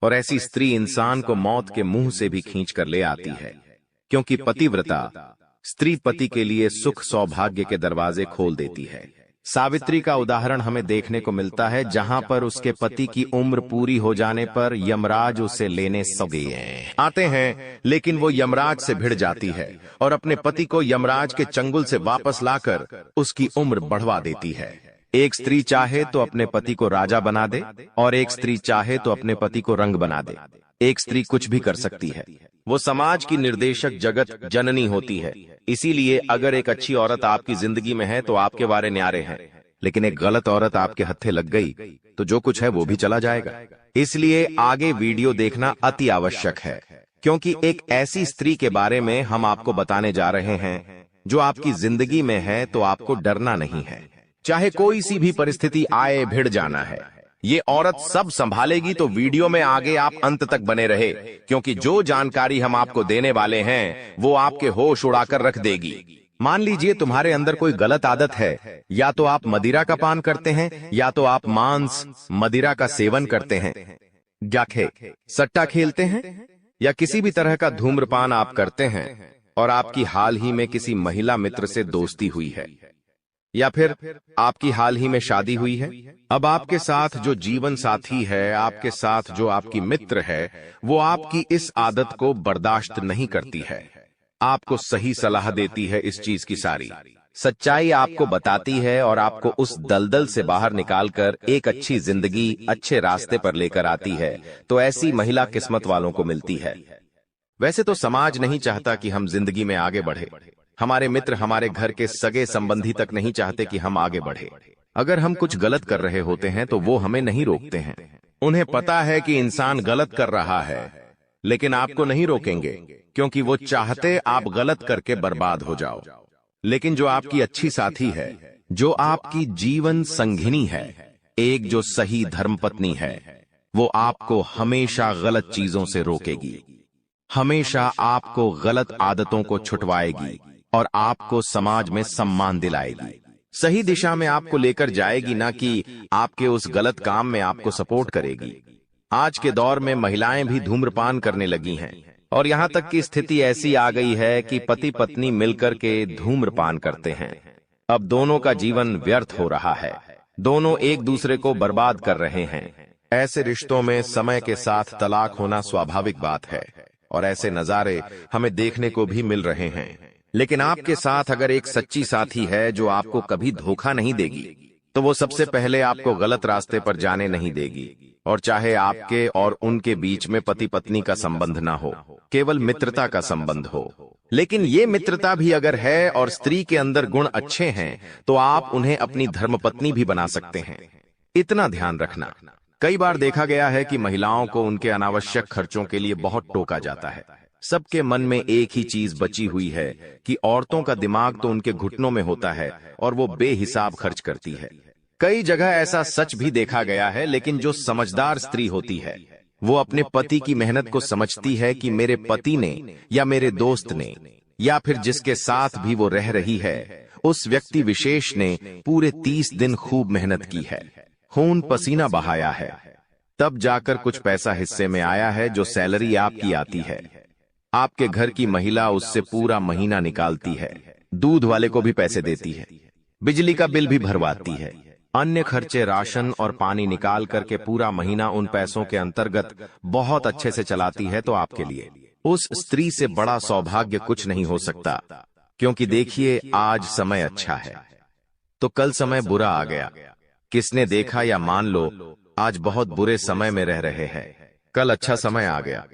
और ऐसी स्त्री इंसान को मौत के मुंह से भी खींच कर ले आती है, क्योंकि पतिव्रता स्त्री पति के लिए सुख सौभाग्य के दरवाजे खोल देती है। सावित्री का उदाहरण हमें देखने को मिलता है, जहां पर उसके पति की उम्र पूरी हो जाने पर यमराज उसे लेने आते हैं, लेकिन वो यमराज से भिड़ जाती है और अपने पति को यमराज के चंगुल से वापस लाकर उसकी उम्र बढ़वा देती है। एक स्त्री चाहे तो अपने पति को राजा बना दे और एक स्त्री चाहे तो अपने पति को रंग बना दे। एक स्त्री कुछ भी कर सकती है, वो समाज की निर्देशक जगत जननी होती है। इसीलिए अगर एक अच्छी औरत आपकी जिंदगी में है तो आपके वारे न्यारे हैं, लेकिन एक गलत औरत आपके हत्थे लग गई तो जो कुछ है वो भी चला जाएगा। इसलिए आगे वीडियो देखना अति आवश्यक है, क्योंकि एक ऐसी स्त्री के बारे में हम आपको बताने जा रहे हैं जो आपकी जिंदगी में है, तो आपको डरना नहीं है। चाहे कोई सी भी परिस्थिति आए, भिड़ जाना है। ये औरत सब संभालेगी, तो वीडियो में आगे आप अंत तक बने रहे, क्योंकि जो जानकारी हम आपको देने वाले हैं वो आपके होश उड़ाकर रख देगी। मान लीजिए तुम्हारे अंदर कोई गलत आदत है, या तो आप मदिरा का पान करते हैं, या तो आप मांस मदिरा का सेवन करते हैं, जाखे सट्टा खेलते हैं, या किसी भी तरह का धूम्रपान आप करते हैं, और आपकी हाल ही में किसी महिला मित्र से दोस्ती हुई है, या फिर आपकी हाल ही में शादी हुई है। अब आपके साथ जो जीवन साथी है, आपके साथ जो आपकी मित्र है, वो आपकी इस आदत को बर्दाश्त नहीं करती है, आपको सही सलाह देती है, इस चीज की सारी सच्चाई आपको बताती है और आपको उस दलदल से बाहर निकालकर एक अच्छी जिंदगी, अच्छे रास्ते पर लेकर आती है। तो ऐसी महिला किस्मत वालों को मिलती है। वैसे तो समाज नहीं चाहता कि हम जिंदगी में आगे बढ़े, हमारे मित्र, हमारे घर के सगे संबंधी तक नहीं चाहते कि हम आगे बढ़े। अगर हम कुछ गलत कर रहे होते हैं तो वो हमें नहीं रोकते हैं। उन्हें पता है कि इंसान गलत कर रहा है, लेकिन आपको नहीं रोकेंगे, क्योंकि वो चाहते आप गलत करके बर्बाद हो जाओ। लेकिन जो आपकी अच्छी साथी है, जो आपकी जीवन संगिनी है, एक जो सही धर्मपत्नी है वो आपको हमेशा गलत चीजों से रोकेगी, हमेशा आपको गलत आदतों को छुटवाएगी और आपको समाज में सम्मान दिलाएगी, सही दिशा में आपको लेकर जाएगी, ना कि आपके उस गलत काम में आपको सपोर्ट करेगी। आज के दौर में महिलाएं भी धूम्रपान करने लगी हैं और यहाँ तक की स्थिति ऐसी आ गई है कि पति पत्नी मिलकर के धूम्रपान करते हैं। अब दोनों का जीवन व्यर्थ हो रहा है, दोनों एक दूसरे को बर्बाद कर रहे हैं। ऐसे रिश्तों में समय के साथ तलाक होना स्वाभाविक बात है और ऐसे नजारे हमें देखने को भी मिल रहे हैं। लेकिन आपके साथ अगर एक सच्ची साथी है जो आपको कभी धोखा नहीं देगी, तो वो सबसे पहले आपको गलत रास्ते पर जाने नहीं देगी। और चाहे आपके और उनके बीच में पति पत्नी का संबंध ना हो, केवल मित्रता का संबंध हो, लेकिन ये मित्रता भी अगर है और स्त्री के अंदर गुण अच्छे हैं तो आप उन्हें अपनी धर्मपत्नी भी बना सकते हैं। इतना ध्यान रखना, कई बार देखा गया है कि महिलाओं को उनके अनावश्यक खर्चों के लिए बहुत टोका जाता है। सबके मन में एक ही चीज बची हुई है कि औरतों का दिमाग तो उनके घुटनों में होता है और वो बेहिसाब खर्च करती है। कई जगह ऐसा सच भी देखा गया है, लेकिन जो समझदार स्त्री होती है वो अपने पति की मेहनत को समझती है कि मेरे पति ने या मेरे दोस्त ने या फिर जिसके साथ भी वो रह रही है उस व्यक्ति विशेष ने पूरे 30 दिन खूब मेहनत की है, खून पसीना बहाया है, तब जाकर कुछ पैसा हिस्से में आया है जो सैलरी आपकी आती है। आपके घर की महिला उससे पूरा महीना निकालती है, दूध वाले को भी पैसे देती है, बिजली का बिल भी भरवाती है, अन्य खर्चे राशन और पानी निकाल करके पूरा महीना उन पैसों के अंतर्गत बहुत अच्छे से चलाती है। तो आपके लिए उस स्त्री से बड़ा सौभाग्य कुछ नहीं हो सकता, क्योंकि देखिए आज समय अच्छा है तो कल समय बुरा आ गया। किसने देखा या मान लो आज बहुत बुरे समय में रह रहे हैं, कल अच्छा समय आ गया,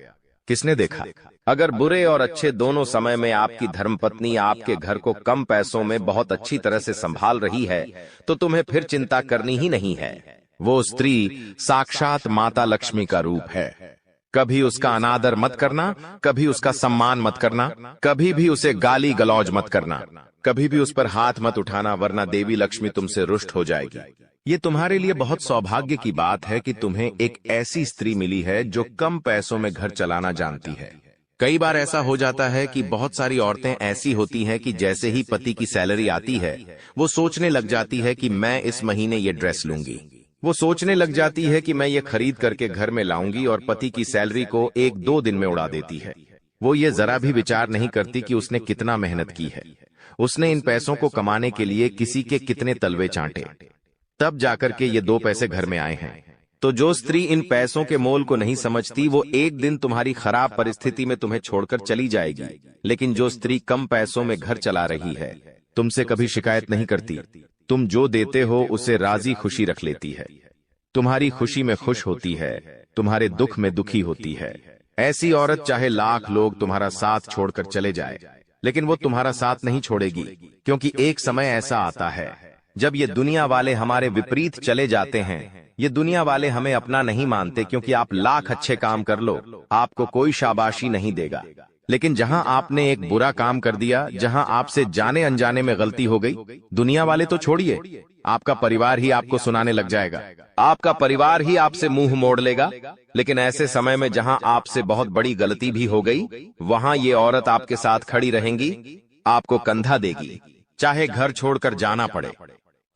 किसने देखा। अगर बुरे और अच्छे दोनों समय में आपकी धर्मपत्नी आपके घर को कम पैसों में बहुत अच्छी तरह से संभाल रही है तो तुम्हें फिर चिंता करनी ही नहीं है। वो स्त्री साक्षात माता लक्ष्मी का रूप है। कभी उसका अनादर मत करना, कभी उसका सम्मान मत करना, कभी भी उसे गाली गलौज मत करना, कभी भी उस पर हाथ मत उठाना, वरना देवी लक्ष्मी तुमसे रुष्ट हो जाएगी। ये तुम्हारे लिए बहुत सौभाग्य की बात है कि तुम्हें एक ऐसी स्त्री मिली है जो कम पैसों में घर चलाना जानती है। कई बार ऐसा हो जाता है कि बहुत सारी औरतें ऐसी होती हैं कि जैसे ही पति की सैलरी आती है वो सोचने लग जाती है कि मैं इस महीने ये ड्रेस लूंगी, वो सोचने लग जाती है कि मैं ये खरीद करके घर में लाऊंगी और पति की सैलरी को 1-2 दिन में उड़ा देती है। वो ये जरा भी विचार नहीं करती कि उसने कितना मेहनत की है, उसने इन पैसों को कमाने के लिए किसी के कितने तलवे चांटे, तब जाकर के ये 2 पैसे घर में आए हैं। तो जो स्त्री इन पैसों के मोल को नहीं समझती वो एक दिन तुम्हारी खराब परिस्थिति में तुम्हें छोड़कर चली जाएगी। लेकिन जो स्त्री कम पैसों में घर चला रही है तुमसे कभी शिकायत नहीं करती, तुम जो देते हो उसे राजी खुशी रख लेती है, तुम्हारी खुशी में खुश होती है, तुम्हारे दुख में दुखी होती है। ऐसी औरत चाहे लाख लोग तुम्हारा साथ छोड़कर चले जाए लेकिन वो तुम्हारा साथ नहीं छोड़ेगी, क्योंकि एक समय ऐसा आता है जब ये दुनिया वाले हमारे विपरीत चले जाते हैं। ये दुनिया वाले हमें अपना नहीं मानते, क्योंकि आप लाख अच्छे काम कर लो आपको कोई शाबाशी नहीं देगा, लेकिन जहां आपने एक बुरा काम कर दिया, जहां आपसे जाने अनजाने में गलती हो गई, दुनिया वाले तो छोड़िए, आपका परिवार ही आपको सुनाने लग जाएगा, आपका परिवार ही आपसे मुंह मोड़ लेगा। लेकिन ऐसे समय में जहां आपसे बहुत बड़ी गलती भी हो गई वहां ये औरत आपके साथ खड़ी रहेंगी, आपको कंधा देगी, चाहे घर छोड़कर जाना पड़े,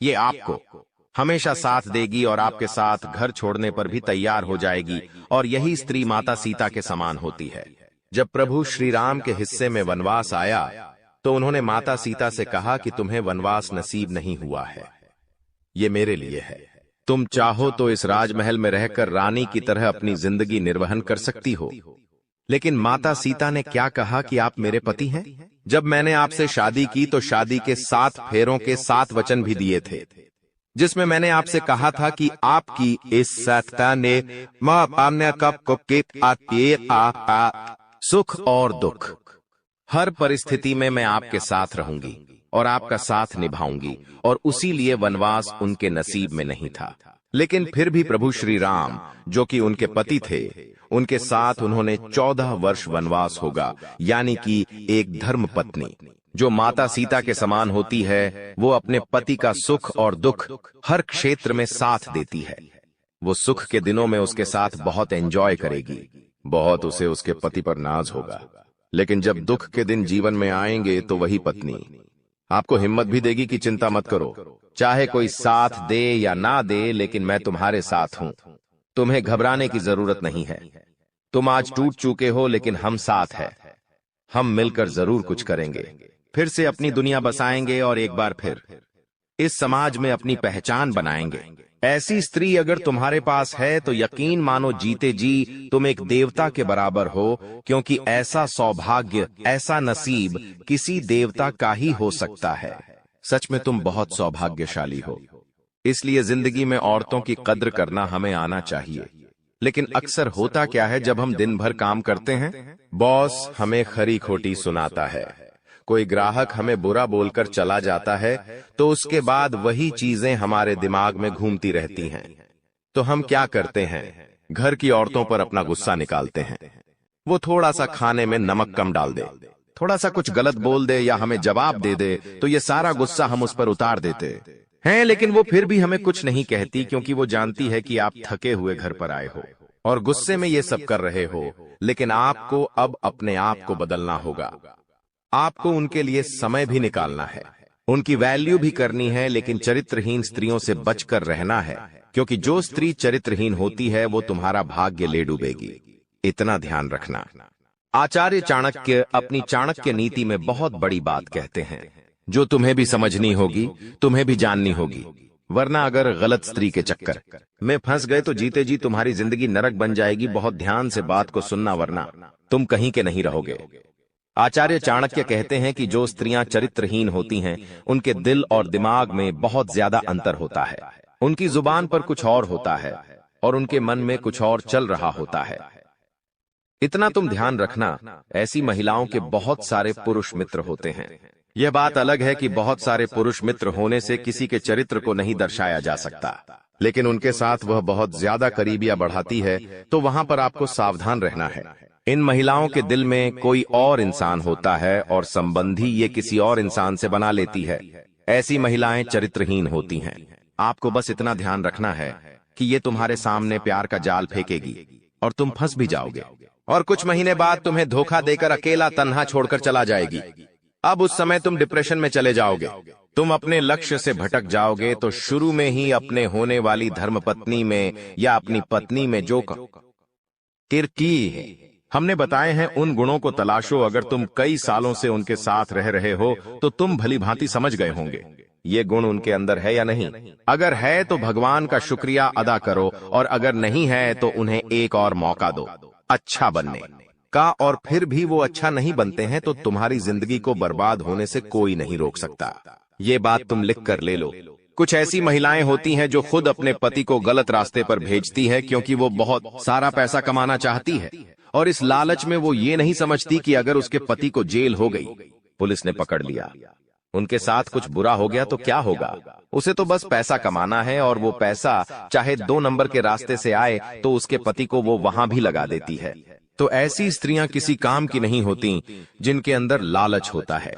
ये आपको हमेशा साथ देगी और आपके साथ घर छोड़ने पर भी तैयार हो जाएगी। और यही स्त्री माता सीता के समान होती है। जब प्रभु श्री राम के हिस्से में वनवास आया तो उन्होंने माता सीता से कहा कि तुम्हें वनवास नसीब नहीं हुआ है, ये मेरे लिए है, तुम चाहो तो इस राजमहल में रहकर रानी की तरह अपनी जिंदगी निर्वहन कर सकती हो। लेकिन माता सीता ने क्या कहा कि आप मेरे पति हैं। जब मैंने आपसे शादी की तो शादी के 7 फेरों के 7 वचन भी दिए थे, जिसमें मैंने आपसे कहा था कि आपकी इस सत्ता ने सुख और दुख हर परिस्थिति में मैं आपके साथ रहूंगी और आपका साथ निभाऊंगी, और उसी लिए वनवास उनके नसीब में नहीं था। लेकिन फिर भी प्रभु श्री राम जो कि उनके पति थे, उनके साथ उन्होंने 14 वर्ष वनवास होगा, यानी कि एक धर्म पत्नी जो माता सीता के समान होती है, वो अपने पति का सुख और दुख हर क्षेत्र में साथ देती है। वो सुख के दिनों में उसके साथ बहुत एंजॉय करेगी, बहुत उसे उसके पति पर नाज होगा। लेकिन जब दुख के दिन जीवन में आएंगे तो वही पत्नी आपको हिम्मत भी देगी कि चिंता मत करो, चाहे कोई साथ दे या ना दे, लेकिन मैं तुम्हारे साथ हूं, तुम्हें घबराने की जरूरत नहीं है। तुम आज टूट चुके हो, लेकिन हम साथ हैं, हम मिलकर जरूर कुछ करेंगे, फिर से अपनी दुनिया बसाएंगे और एक बार फिर इस समाज में अपनी पहचान बनाएंगे। ऐसी स्त्री अगर तुम्हारे पास है तो यकीन मानो जीते जी तुम एक देवता के बराबर हो, क्योंकि ऐसा सौभाग्य, ऐसा नसीब किसी देवता का ही हो सकता है। सच में तुम बहुत सौभाग्यशाली हो। इसलिए जिंदगी में औरतों की कद्र करना हमें आना चाहिए। लेकिन अक्सर होता क्या है, जब हम दिन भर काम करते हैं, बॉस हमें खरी खोटी सुनाता है, कोई ग्राहक हमें बुरा बोलकर चला जाता है, तो उसके बाद वही चीजें हमारे दिमाग में घूमती रहती हैं। तो हम क्या करते हैं, घर की औरतों पर अपना गुस्सा निकालते हैं। वो थोड़ा सा खाने में नमक कम डाल दे, थोड़ा सा कुछ गलत बोल दे या हमें जवाब दे दे, तो ये सारा गुस्सा हम उस पर उतार देते हैं। लेकिन वो फिर भी हमें कुछ नहीं कहती, क्योंकि वो जानती है कि आप थके हुए घर पर आए हो और गुस्से में ये सब कर रहे हो। लेकिन आपको अब अपने आप को बदलना होगा। आपको उनके लिए समय भी निकालना है, उनकी वैल्यू भी करनी है, लेकिन चरित्रहीन स्त्रियों से बचकर रहना है, क्योंकि जो स्त्री चरित्रहीन होती है वो तुम्हारा भाग्य ले डूबेगी। इतना ध्यान रखना। आचार्य चाणक्य अपनी चाणक्य नीति में बहुत बड़ी बात कहते हैं, जो तुम्हें भी समझनी होगी, तुम्हें भी जाननी होगी। वरना अगर गलत स्त्री के चक्कर में फंस गए तो जीते जी तुम्हारी जिंदगी नरक बन जाएगी। बहुत ध्यान से बात को सुनना, वरना तुम कहीं के नहीं रहोगे। आचार्य चाणक्य कहते हैं कि जो स्त्रियां चरित्रहीन होती हैं, उनके दिल और दिमाग में बहुत ज्यादा अंतर होता है। उनकी जुबान पर कुछ और होता है और उनके मन में कुछ और चल रहा होता है। इतना तुम ध्यान रखना, ऐसी महिलाओं के बहुत सारे पुरुष मित्र होते हैं। यह बात अलग है कि बहुत सारे पुरुष मित्र होने से किसी के चरित्र को नहीं दर्शाया जा सकता, लेकिन उनके साथ वह बहुत ज्यादा करीबियां बढ़ाती है, तो वहां पर आपको सावधान रहना है। इन महिलाओं के दिल में कोई और इंसान होता है और संबंधी ये किसी और इंसान से बना लेती है। ऐसी महिलाएं चरित्रहीन होती हैं। आपको बस इतना ध्यान रखना है कि ये तुम्हारे सामने प्यार का जाल फेंकेगी और तुम फंस भी जाओगे, और कुछ महीने बाद तुम्हें धोखा देकर अकेला तन्हा छोड़कर चला जाएगी। अब उस समय तुम डिप्रेशन में चले जाओगे, तुम अपने लक्ष्य से भटक जाओगे। तो शुरू में ही अपने होने वाली धर्मपत्नी में या अपनी पत्नी में जो किरकी हमने बताए हैं, उन गुणों को तलाशो। अगर तुम कई सालों से उनके साथ रह रहे हो तो तुम भली भांति समझ गए होंगे ये गुण उनके अंदर है या नहीं। अगर है तो भगवान का शुक्रिया अदा करो, और अगर नहीं है तो उन्हें एक और मौका दो अच्छा बनने का। और फिर भी वो अच्छा नहीं बनते हैं तो तुम्हारी जिंदगी को बर्बाद होने से कोई नहीं रोक सकता। ये बात तुम लिख कर ले लो। कुछ ऐसी महिलाएं होती हैं जो खुद अपने पति को गलत रास्ते पर भेजती है, क्योंकि वो बहुत सारा पैसा कमाना चाहती है, और इस लालच में वो ये नहीं समझती कि अगर उसके पति को जेल हो गई, पुलिस ने पकड़ लिया, उनके साथ कुछ बुरा हो गया तो क्या होगा। उसे तो बस पैसा कमाना है, और वो पैसा चाहे 2 नंबर के रास्ते से आए तो उसके पति को वो वहां भी लगा देती है। तो ऐसी स्त्रियां किसी काम की नहीं होती जिनके अंदर लालच होता है।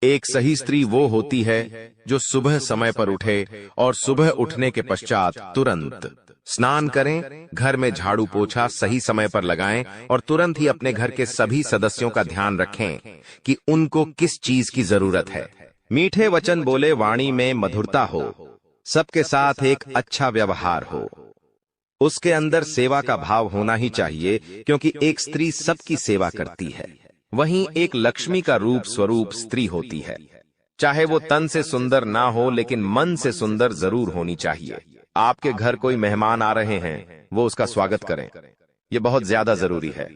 एक सही स्त्री वो होती है जो सुबह समय पर उठे और सुबह उठने के पश्चात तुरंत स्नान करें, घर में झाड़ू पोछा सही समय पर लगाएं, और तुरंत ही अपने घर के सभी सदस्यों का ध्यान रखें कि उनको किस चीज की जरूरत है। मीठे वचन बोले, वाणी में मधुरता हो, सबके साथ एक अच्छा व्यवहार हो, उसके अंदर सेवा का भाव होना ही चाहिए, क्योंकि एक स्त्री सबकी सेवा करती है। वहीं एक लक्ष्मी का रूप स्वरूप स्त्री होती है। चाहे वो तन से सुंदर ना हो, लेकिन मन से सुंदर जरूर होनी चाहिए। आपके घर कोई मेहमान आ रहे हैं, वो उसका स्वागत करें, ये बहुत ज्यादा जरूरी है।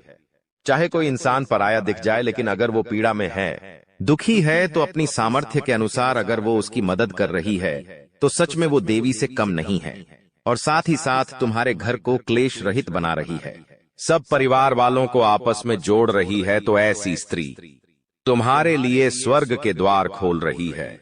चाहे कोई इंसान पराया दिख जाए, लेकिन अगर वो पीड़ा में है, दुखी है, तो अपनी सामर्थ्य के अनुसार अगर वो उसकी मदद कर रही है तो सच में वो देवी से कम नहीं है, और साथ ही साथ तुम्हारे घर को क्लेश रहित बना रही है, सब परिवार वालों को आपस में जोड़ रही है। तो ऐसी स्त्री तुम्हारे लिए स्वर्ग के द्वार खोल रही है।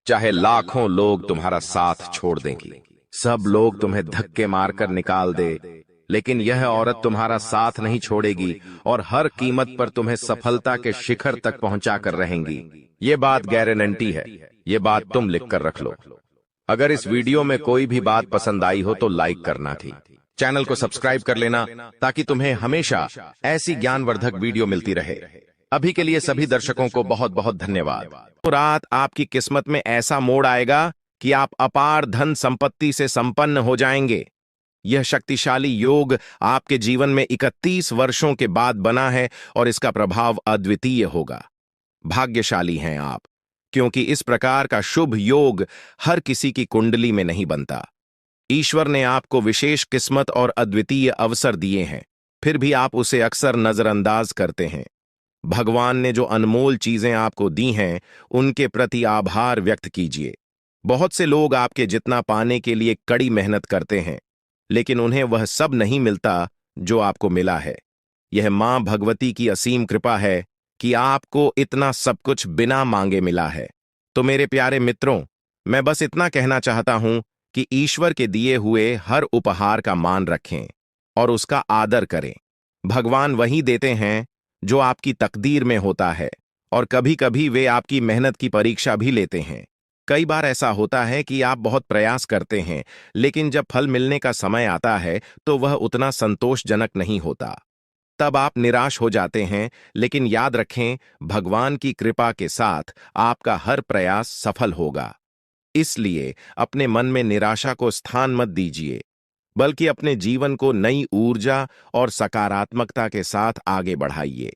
चाहे लाखों लोग तुम्हारा साथ छोड़ देंगी, सब लोग तुम्हें धक्के मारकर निकाल दे, लेकिन यह औरत तुम्हारा साथ नहीं छोड़ेगी और हर कीमत पर तुम्हें सफलता के शिखर तक पहुंचाकर रहेंगी। ये बात गारंटी है। ये बात तुम लिख कर रख लो। अगर इस वीडियो में कोई भी बात पसंद आई हो तो लाइक करना थी। चैनल को सब्सक्राइब कर लेना ताकि तुम्हें हमेशा ऐसी ज्ञानवर्धक वीडियो मिलती रहे। अभी के लिए सभी दर्शकों को बहुत बहुत धन्यवाद। तो रात आपकी किस्मत में ऐसा मोड़ आएगा कि आप अपार धन संपत्ति से संपन्न हो जाएंगे। यह शक्तिशाली योग आपके जीवन में 31 वर्षों के बाद बना है और इसका प्रभाव अद्वितीय होगा। भाग्यशाली हैं आप, क्योंकि इस प्रकार का शुभ योग हर किसी की कुंडली में नहीं बनता। ईश्वर ने आपको विशेष किस्मत और अद्वितीय अवसर दिए हैं, फिर भी आप उसे अक्सर नजरअंदाज करते हैं। भगवान ने जो अनमोल चीजें आपको दी हैं, उनके प्रति आभार व्यक्त कीजिए। बहुत से लोग आपके जितना पाने के लिए कड़ी मेहनत करते हैं, लेकिन उन्हें वह सब नहीं मिलता जो आपको मिला है। यह मां भगवती की असीम कृपा है कि आपको इतना सब कुछ बिना मांगे मिला है। तो मेरे प्यारे मित्रों, मैं बस इतना कहना चाहता हूं कि ईश्वर के दिए हुए हर उपहार का मान रखें और उसका आदर करें। भगवान वही देते हैं जो आपकी तकदीर में होता है, और कभी कभी वे आपकी मेहनत की परीक्षा भी लेते हैं। कई बार ऐसा होता है कि आप बहुत प्रयास करते हैं, लेकिन जब फल मिलने का समय आता है तो वह उतना संतोषजनक नहीं होता। तब आप निराश हो जाते हैं, लेकिन याद रखें, भगवान की कृपा के साथ आपका हर प्रयास सफल होगा। इसलिए अपने मन में निराशा को स्थान मत दीजिए, बल्कि अपने जीवन को नई ऊर्जा और सकारात्मकता के साथ आगे बढ़ाइए।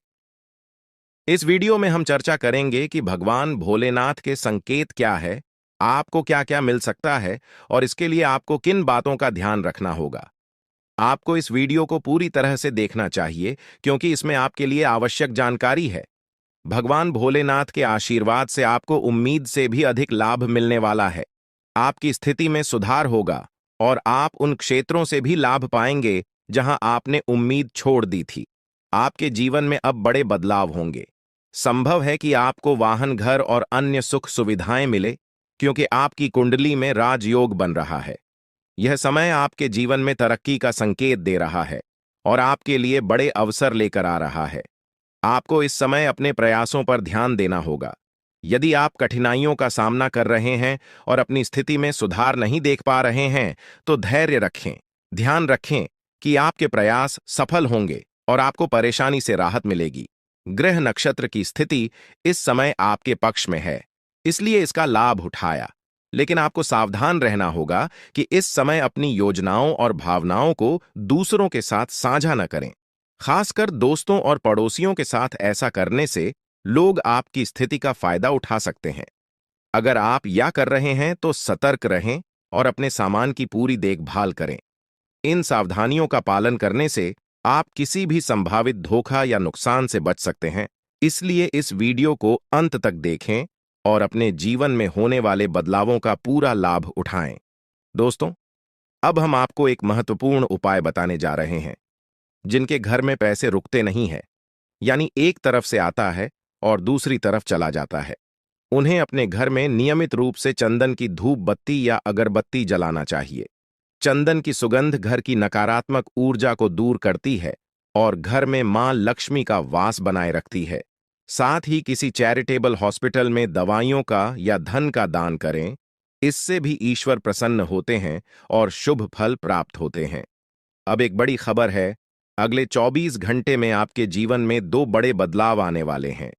इस वीडियो में हम चर्चा करेंगे कि भगवान भोलेनाथ के संकेत क्या है, आपको क्या क्या मिल सकता है, और इसके लिए आपको किन बातों का ध्यान रखना होगा। आपको इस वीडियो को पूरी तरह से देखना चाहिए, क्योंकि इसमें आपके लिए आवश्यक जानकारी है। भगवान भोलेनाथ के आशीर्वाद से आपको उम्मीद से भी अधिक लाभ मिलने वाला है। आपकी स्थिति में सुधार होगा और आप उन क्षेत्रों से भी लाभ पाएंगे जहां आपने उम्मीद छोड़ दी थी। आपके जीवन में अब बड़े बदलाव होंगे। संभव है कि आपको वाहन, घर और अन्य सुख सुविधाएं मिले, क्योंकि आपकी कुंडली में राजयोग बन रहा है। यह समय आपके जीवन में तरक्की का संकेत दे रहा है और आपके लिए बड़े अवसर लेकर आ रहा है। आपको इस समय अपने प्रयासों पर ध्यान देना होगा। यदि आप कठिनाइयों का सामना कर रहे हैं और अपनी स्थिति में सुधार नहीं देख पा रहे हैं, तो धैर्य रखें। ध्यान रखें कि आपके प्रयास सफल होंगे और आपको परेशानी से राहत मिलेगी। ग्रह नक्षत्र की स्थिति इस समय आपके पक्ष में है, इसलिए इसका लाभ उठाया। लेकिन आपको सावधान रहना होगा कि इस समय अपनी योजनाओं और भावनाओं को दूसरों के साथ साझा न करें। खासकर दोस्तों और पड़ोसियों के साथ ऐसा करने से लोग आपकी स्थिति का फायदा उठा सकते हैं। अगर आप या कर रहे हैं तो सतर्क रहें और अपने सामान की पूरी देखभाल करें। इन सावधानियों का पालन करने से आप किसी भी संभावित धोखा या नुकसान से बच सकते हैं। इसलिए इस वीडियो को अंत तक देखें और अपने जीवन में होने वाले बदलावों का पूरा लाभ उठाएं। दोस्तों, अब हम आपको एक महत्वपूर्ण उपाय बताने जा रहे हैं। जिनके घर में पैसे रुकते नहीं है, यानी एक तरफ से आता है और दूसरी तरफ चला जाता है, उन्हें अपने घर में नियमित रूप से चंदन की धूप बत्ती या अगरबत्ती जलाना चाहिए। चंदन की सुगंध घर की नकारात्मक ऊर्जा को दूर करती है और घर में मां लक्ष्मी का वास बनाए रखती है। साथ ही किसी चैरिटेबल हॉस्पिटल में दवाइयों का या धन का दान करें। इससे भी ईश्वर प्रसन्न होते हैं और शुभ फल प्राप्त होते हैं। अब एक बड़ी खबर है, अगले 24 घंटे में आपके जीवन में 2 बड़े बदलाव आने वाले हैं।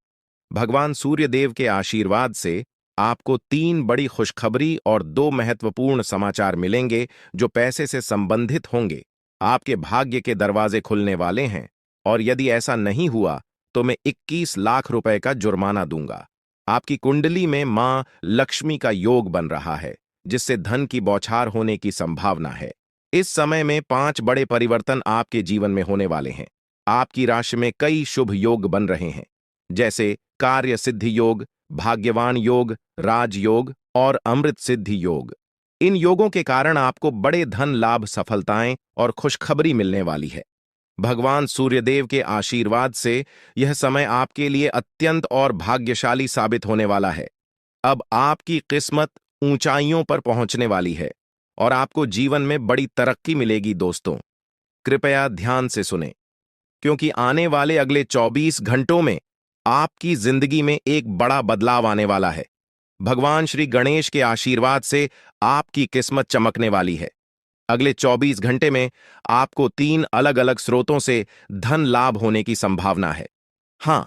भगवान सूर्यदेव के आशीर्वाद से आपको 3 बड़ी खुशखबरी और 2 महत्वपूर्ण समाचार मिलेंगे जो पैसे से संबंधित होंगे। आपके भाग्य के दरवाजे खुलने वाले हैं, और यदि ऐसा नहीं हुआ तो मैं 21 लाख रुपए का जुर्माना दूंगा। आपकी कुंडली में मां लक्ष्मी का योग बन रहा है, जिससे धन की बौछार होने की संभावना है। इस समय में 5 बड़े परिवर्तन आपके जीवन में होने वाले हैं। आपकी राशि में कई शुभ योग बन रहे हैं, जैसे कार्य सिद्धि योग, भाग्यवान योग, राजयोग और अमृत सिद्धि योग। इन योगों के कारण आपको बड़े धन लाभ, सफलताएं और खुशखबरी मिलने वाली है। भगवान सूर्यदेव के आशीर्वाद से यह समय आपके लिए अत्यंत और भाग्यशाली साबित होने वाला है। अब आपकी किस्मत ऊंचाइयों पर पहुंचने वाली है और आपको जीवन में बड़ी तरक्की मिलेगी। दोस्तों, कृपया ध्यान से सुनें, क्योंकि आने वाले अगले 24 घंटों में आपकी जिंदगी में एक बड़ा बदलाव आने वाला है। भगवान श्री गणेश के आशीर्वाद से आपकी किस्मत चमकने वाली है। अगले 24 घंटे में आपको 3 अलग अलग स्रोतों से धन लाभ होने की संभावना है। हां,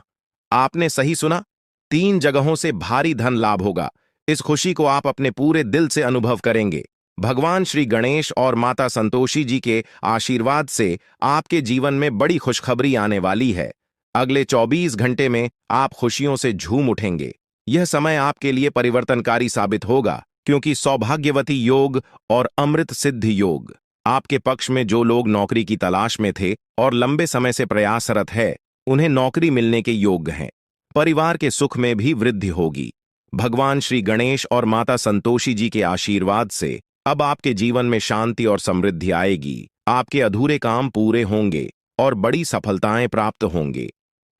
आपने सही सुना, 3 जगहों से भारी धन लाभ होगा। इस खुशी को आप अपने पूरे दिल से अनुभव करेंगे। भगवान श्री गणेश और माता संतोषी जी के आशीर्वाद से आपके जीवन में बड़ी खुशखबरी आने वाली है। अगले 24 घंटे में आप खुशियों से झूम उठेंगे। यह समय आपके लिए परिवर्तनकारी साबित होगा, क्योंकि सौभाग्यवती योग और अमृत सिद्धि योग आपके पक्ष में। जो लोग नौकरी की तलाश में थे और लंबे समय से प्रयासरत है, उन्हें नौकरी मिलने के योग्य हैं। परिवार के सुख में भी वृद्धि होगी। भगवान श्री गणेश और माता संतोषी जी के आशीर्वाद से अब आपके जीवन में शांति और समृद्धि आएगी। आपके अधूरे काम पूरे होंगे और बड़ी सफलताएं प्राप्त होंगे।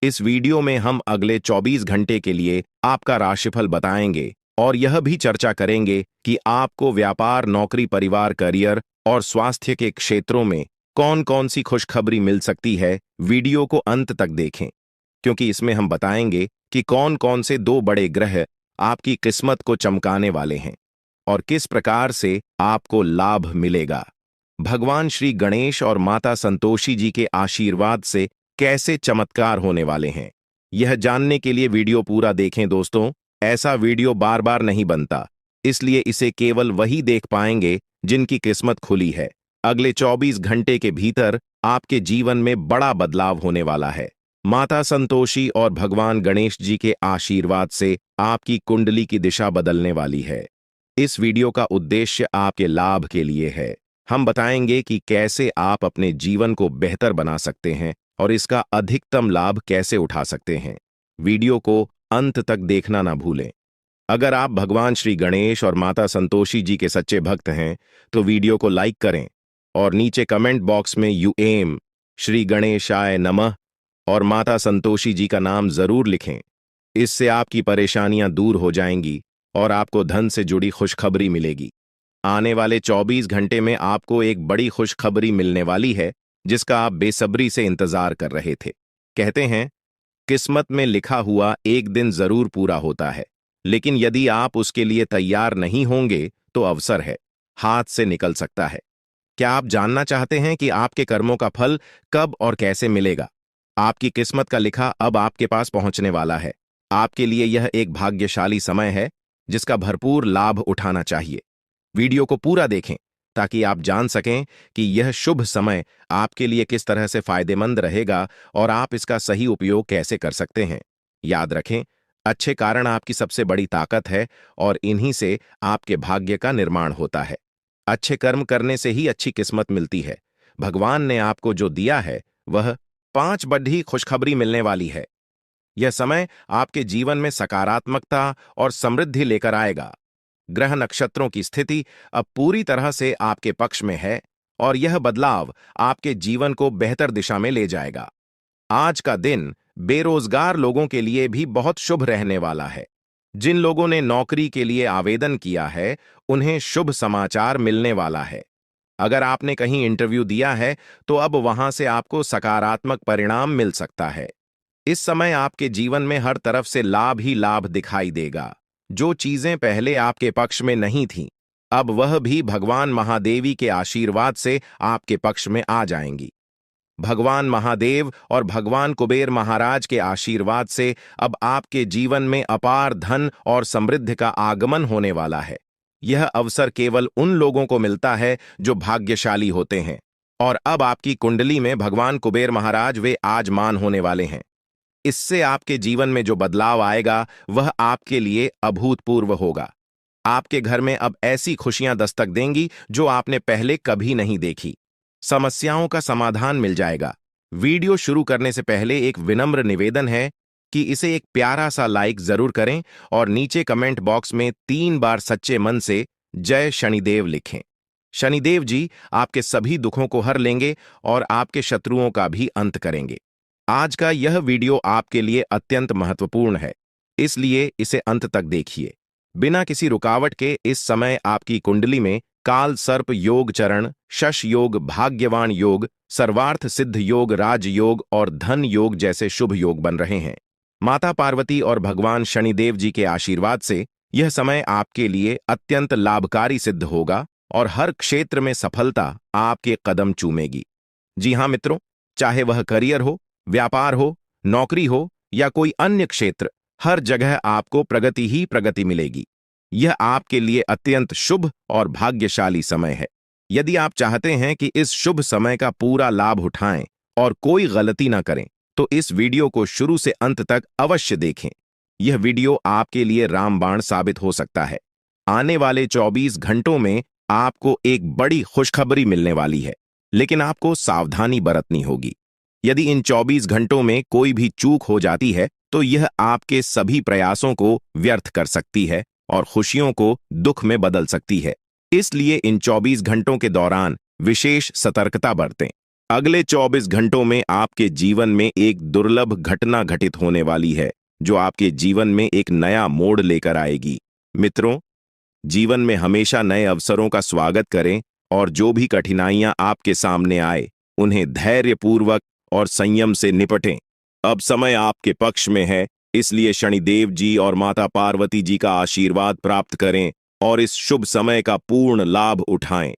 इस वीडियो में हम अगले 24 घंटे के लिए आपका राशिफल बताएंगे और यह भी चर्चा करेंगे कि आपको व्यापार, नौकरी, परिवार, करियर और स्वास्थ्य के क्षेत्रों में कौन कौन सी खुशखबरी मिल सकती है। वीडियो को अंत तक देखें, क्योंकि इसमें हम बताएंगे कि कौन कौन से 2 बड़े ग्रह आपकी किस्मत को चमकाने वाले हैं और किस प्रकार से आपको लाभ मिलेगा। भगवान श्री गणेश और माता संतोषी जी के आशीर्वाद से कैसे चमत्कार होने वाले हैं, यह जानने के लिए वीडियो पूरा देखें दोस्तों। ऐसा वीडियो बार बार नहीं बनता, इसलिए इसे केवल वही देख पाएंगे जिनकी किस्मत खुली है। अगले 24 घंटे के भीतर आपके जीवन में बड़ा बदलाव होने वाला है। माता संतोषी और भगवान गणेश जी के आशीर्वाद से आपकी कुंडली की दिशा बदलने वाली है। इस वीडियो का उद्देश्य आपके लाभ के लिए है। हम बताएंगे कि कैसे आप अपने जीवन को बेहतर बना सकते हैं और इसका अधिकतम लाभ कैसे उठा सकते हैं। वीडियो को अंत तक देखना ना भूलें। अगर आप भगवान श्री गणेश और माता संतोषी जी के सच्चे भक्त हैं, तो वीडियो को लाइक करें और नीचे कमेंट बॉक्स में यूएम श्री गणेशाय नमः और माता संतोषी जी का नाम जरूर लिखें। इससे आपकी परेशानियां दूर हो जाएंगी और आपको धन से जुड़ी खुशखबरी मिलेगी। आने वाले 24 घंटे में आपको एक बड़ी खुशखबरी मिलने वाली है, जिसका आप बेसब्री से इंतजार कर रहे थे। कहते हैं, किस्मत में लिखा हुआ एक दिन जरूर पूरा होता है, लेकिन यदि आप उसके लिए तैयार नहीं होंगे तो अवसर है, हाथ से निकल सकता है। क्या आप जानना चाहते हैं कि आपके कर्मों का फल कब और कैसे मिलेगा? आपकी किस्मत का लिखा अब आपके पास पहुंचने वाला है। आपके लिए यह एक भाग्यशाली समय है, जिसका भरपूर लाभ उठाना चाहिए। वीडियो को पूरा देखें ताकि आप जान सकें कि यह शुभ समय आपके लिए किस तरह से फायदेमंद रहेगा और आप इसका सही उपयोग कैसे कर सकते हैं। याद रखें, अच्छे कारण आपकी सबसे बड़ी ताकत है और इन्हीं से आपके भाग्य का निर्माण होता है। अच्छे कर्म करने से ही अच्छी किस्मत मिलती है। भगवान ने आपको जो दिया है वह 5 बड़ी खुशखबरी मिलने वाली है। यह समय आपके जीवन में सकारात्मकता और समृद्धि लेकर आएगा। ग्रह नक्षत्रों की स्थिति अब पूरी तरह से आपके पक्ष में है और यह बदलाव आपके जीवन को बेहतर दिशा में ले जाएगा। आज का दिन बेरोजगार लोगों के लिए भी बहुत शुभ रहने वाला है। जिन लोगों ने नौकरी के लिए आवेदन किया है, उन्हें शुभ समाचार मिलने वाला है। अगर आपने कहीं इंटरव्यू दिया है, तो अब वहां से आपको सकारात्मक परिणाम मिल सकता है। इस समय आपके जीवन में हर तरफ से लाभ ही लाभ दिखाई देगा। जो चीजें पहले आपके पक्ष में नहीं थीं, अब वह भी भगवान महादेवी के आशीर्वाद से आपके पक्ष में आ जाएंगी। भगवान महादेव और भगवान कुबेर महाराज के आशीर्वाद से अब आपके जीवन में अपार धन और समृद्धि का आगमन होने वाला है। यह अवसर केवल उन लोगों को मिलता है जो भाग्यशाली होते हैं, और अब आपकी कुंडली में भगवान कुबेर महाराज वे आजमान होने वाले हैं। इससे आपके जीवन में जो बदलाव आएगा वह आपके लिए अभूतपूर्व होगा। आपके घर में अब ऐसी खुशियां दस्तक देंगी जो आपने पहले कभी नहीं देखी। समस्याओं का समाधान मिल जाएगा। वीडियो शुरू करने से पहले एक विनम्र निवेदन है कि इसे एक प्यारा सा लाइक जरूर करें और नीचे कमेंट बॉक्स में 3 बार सच्चे मन से जय शनिदेव लिखें। शनिदेव जी आपके सभी दुखों को हर लेंगे और आपके शत्रुओं का भी अंत करेंगे। आज का यह वीडियो आपके लिए अत्यंत महत्वपूर्ण है, इसलिए इसे अंत तक देखिए। बिना किसी रुकावट के इस समय आपकी कुंडली में काल सर्प योग चरण, शश योग, भाग्यवान योग, सर्वार्थ सिद्ध योग, राज योग और धन योग जैसे शुभ योग बन रहे हैं। माता पार्वती और भगवान शनिदेव जी के आशीर्वाद से यह समय आपके लिए अत्यंत लाभकारी सिद्ध होगा और हर क्षेत्र में सफलता आपके कदम चूमेगी। जी हाँ मित्रों, चाहे वह करियर हो, व्यापार हो, नौकरी हो या कोई अन्य क्षेत्र, हर जगह आपको प्रगति ही प्रगति मिलेगी। यह आपके लिए अत्यंत शुभ और भाग्यशाली समय है। यदि आप चाहते हैं कि इस शुभ समय का पूरा लाभ उठाएं और कोई गलती ना करें, तो इस वीडियो को शुरू से अंत तक अवश्य देखें। यह वीडियो आपके लिए रामबाण साबित हो सकता है। आने वाले 24 घंटों में आपको एक बड़ी खुशखबरी मिलने वाली है, लेकिन आपको सावधानी बरतनी होगी। यदि इन 24 घंटों में कोई भी चूक हो जाती है, तो यह आपके सभी प्रयासों को व्यर्थ कर सकती है और खुशियों को दुख में बदल सकती है। इसलिए इन 24 घंटों के दौरान विशेष सतर्कता बरतें। अगले 24 घंटों में आपके जीवन में एक दुर्लभ घटना घटित होने वाली है, जो आपके जीवन में एक नया मोड़ लेकर आएगी। मित्रों, जीवन में हमेशा नए अवसरों का स्वागत करें और जो भी कठिनाइयां आपके सामने आए, उन्हें धैर्यपूर्वक और संयम से निपटें। अब समय आपके पक्ष में है, इसलिए शनिदेव जी और माता पार्वती जी का आशीर्वाद प्राप्त करें और इस शुभ समय का पूर्ण लाभ उठाएं।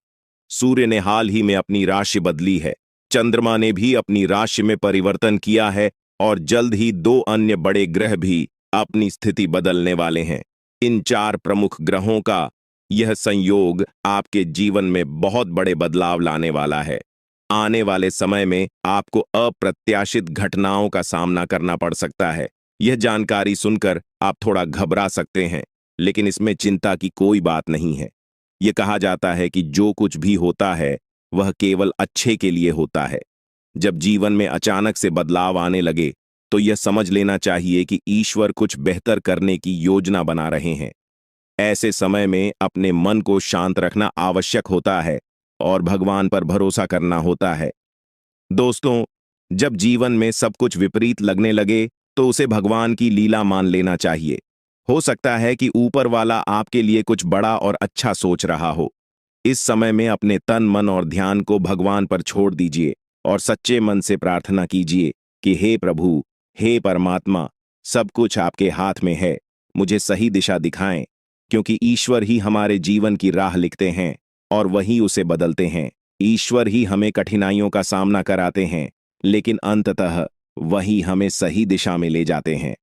सूर्य ने हाल ही में अपनी राशि बदली है, चंद्रमा ने भी अपनी राशि में परिवर्तन किया है और जल्द ही 2 अन्य बड़े ग्रह भी अपनी स्थिति बदलने वाले हैं। इन 4 प्रमुख ग्रहों का यह संयोग आपके जीवन में बहुत बड़े बदलाव लाने वाला है। आने वाले समय में आपको अप्रत्याशित घटनाओं का सामना करना पड़ सकता है। यह जानकारी सुनकर आप थोड़ा घबरा सकते हैं, लेकिन इसमें चिंता की कोई बात नहीं है। यह कहा जाता है कि जो कुछ भी होता है वह केवल अच्छे के लिए होता है। जब जीवन में अचानक से बदलाव आने लगे, तो यह समझ लेना चाहिए कि ईश्वर कुछ बेहतर करने की योजना बना रहे हैं। ऐसे समय में अपने मन को शांत रखना आवश्यक होता है और भगवान पर भरोसा करना होता है। दोस्तों, जब जीवन में सब कुछ विपरीत लगने लगे, तो उसे भगवान की लीला मान लेना चाहिए। हो सकता है कि ऊपर वाला आपके लिए कुछ बड़ा और अच्छा सोच रहा हो। इस समय में अपने तन, मन और ध्यान को भगवान पर छोड़ दीजिए और सच्चे मन से प्रार्थना कीजिए कि हे प्रभु, हे परमात्मा, सब कुछ आपके हाथ में है, मुझे सही दिशा दिखाएं, क्योंकि ईश्वर ही हमारे जीवन की राह लिखते हैं और वही उसे बदलते हैं। ईश्वर ही हमें कठिनाइयों का सामना कराते हैं, लेकिन अंततः वही हमें सही दिशा में ले जाते हैं।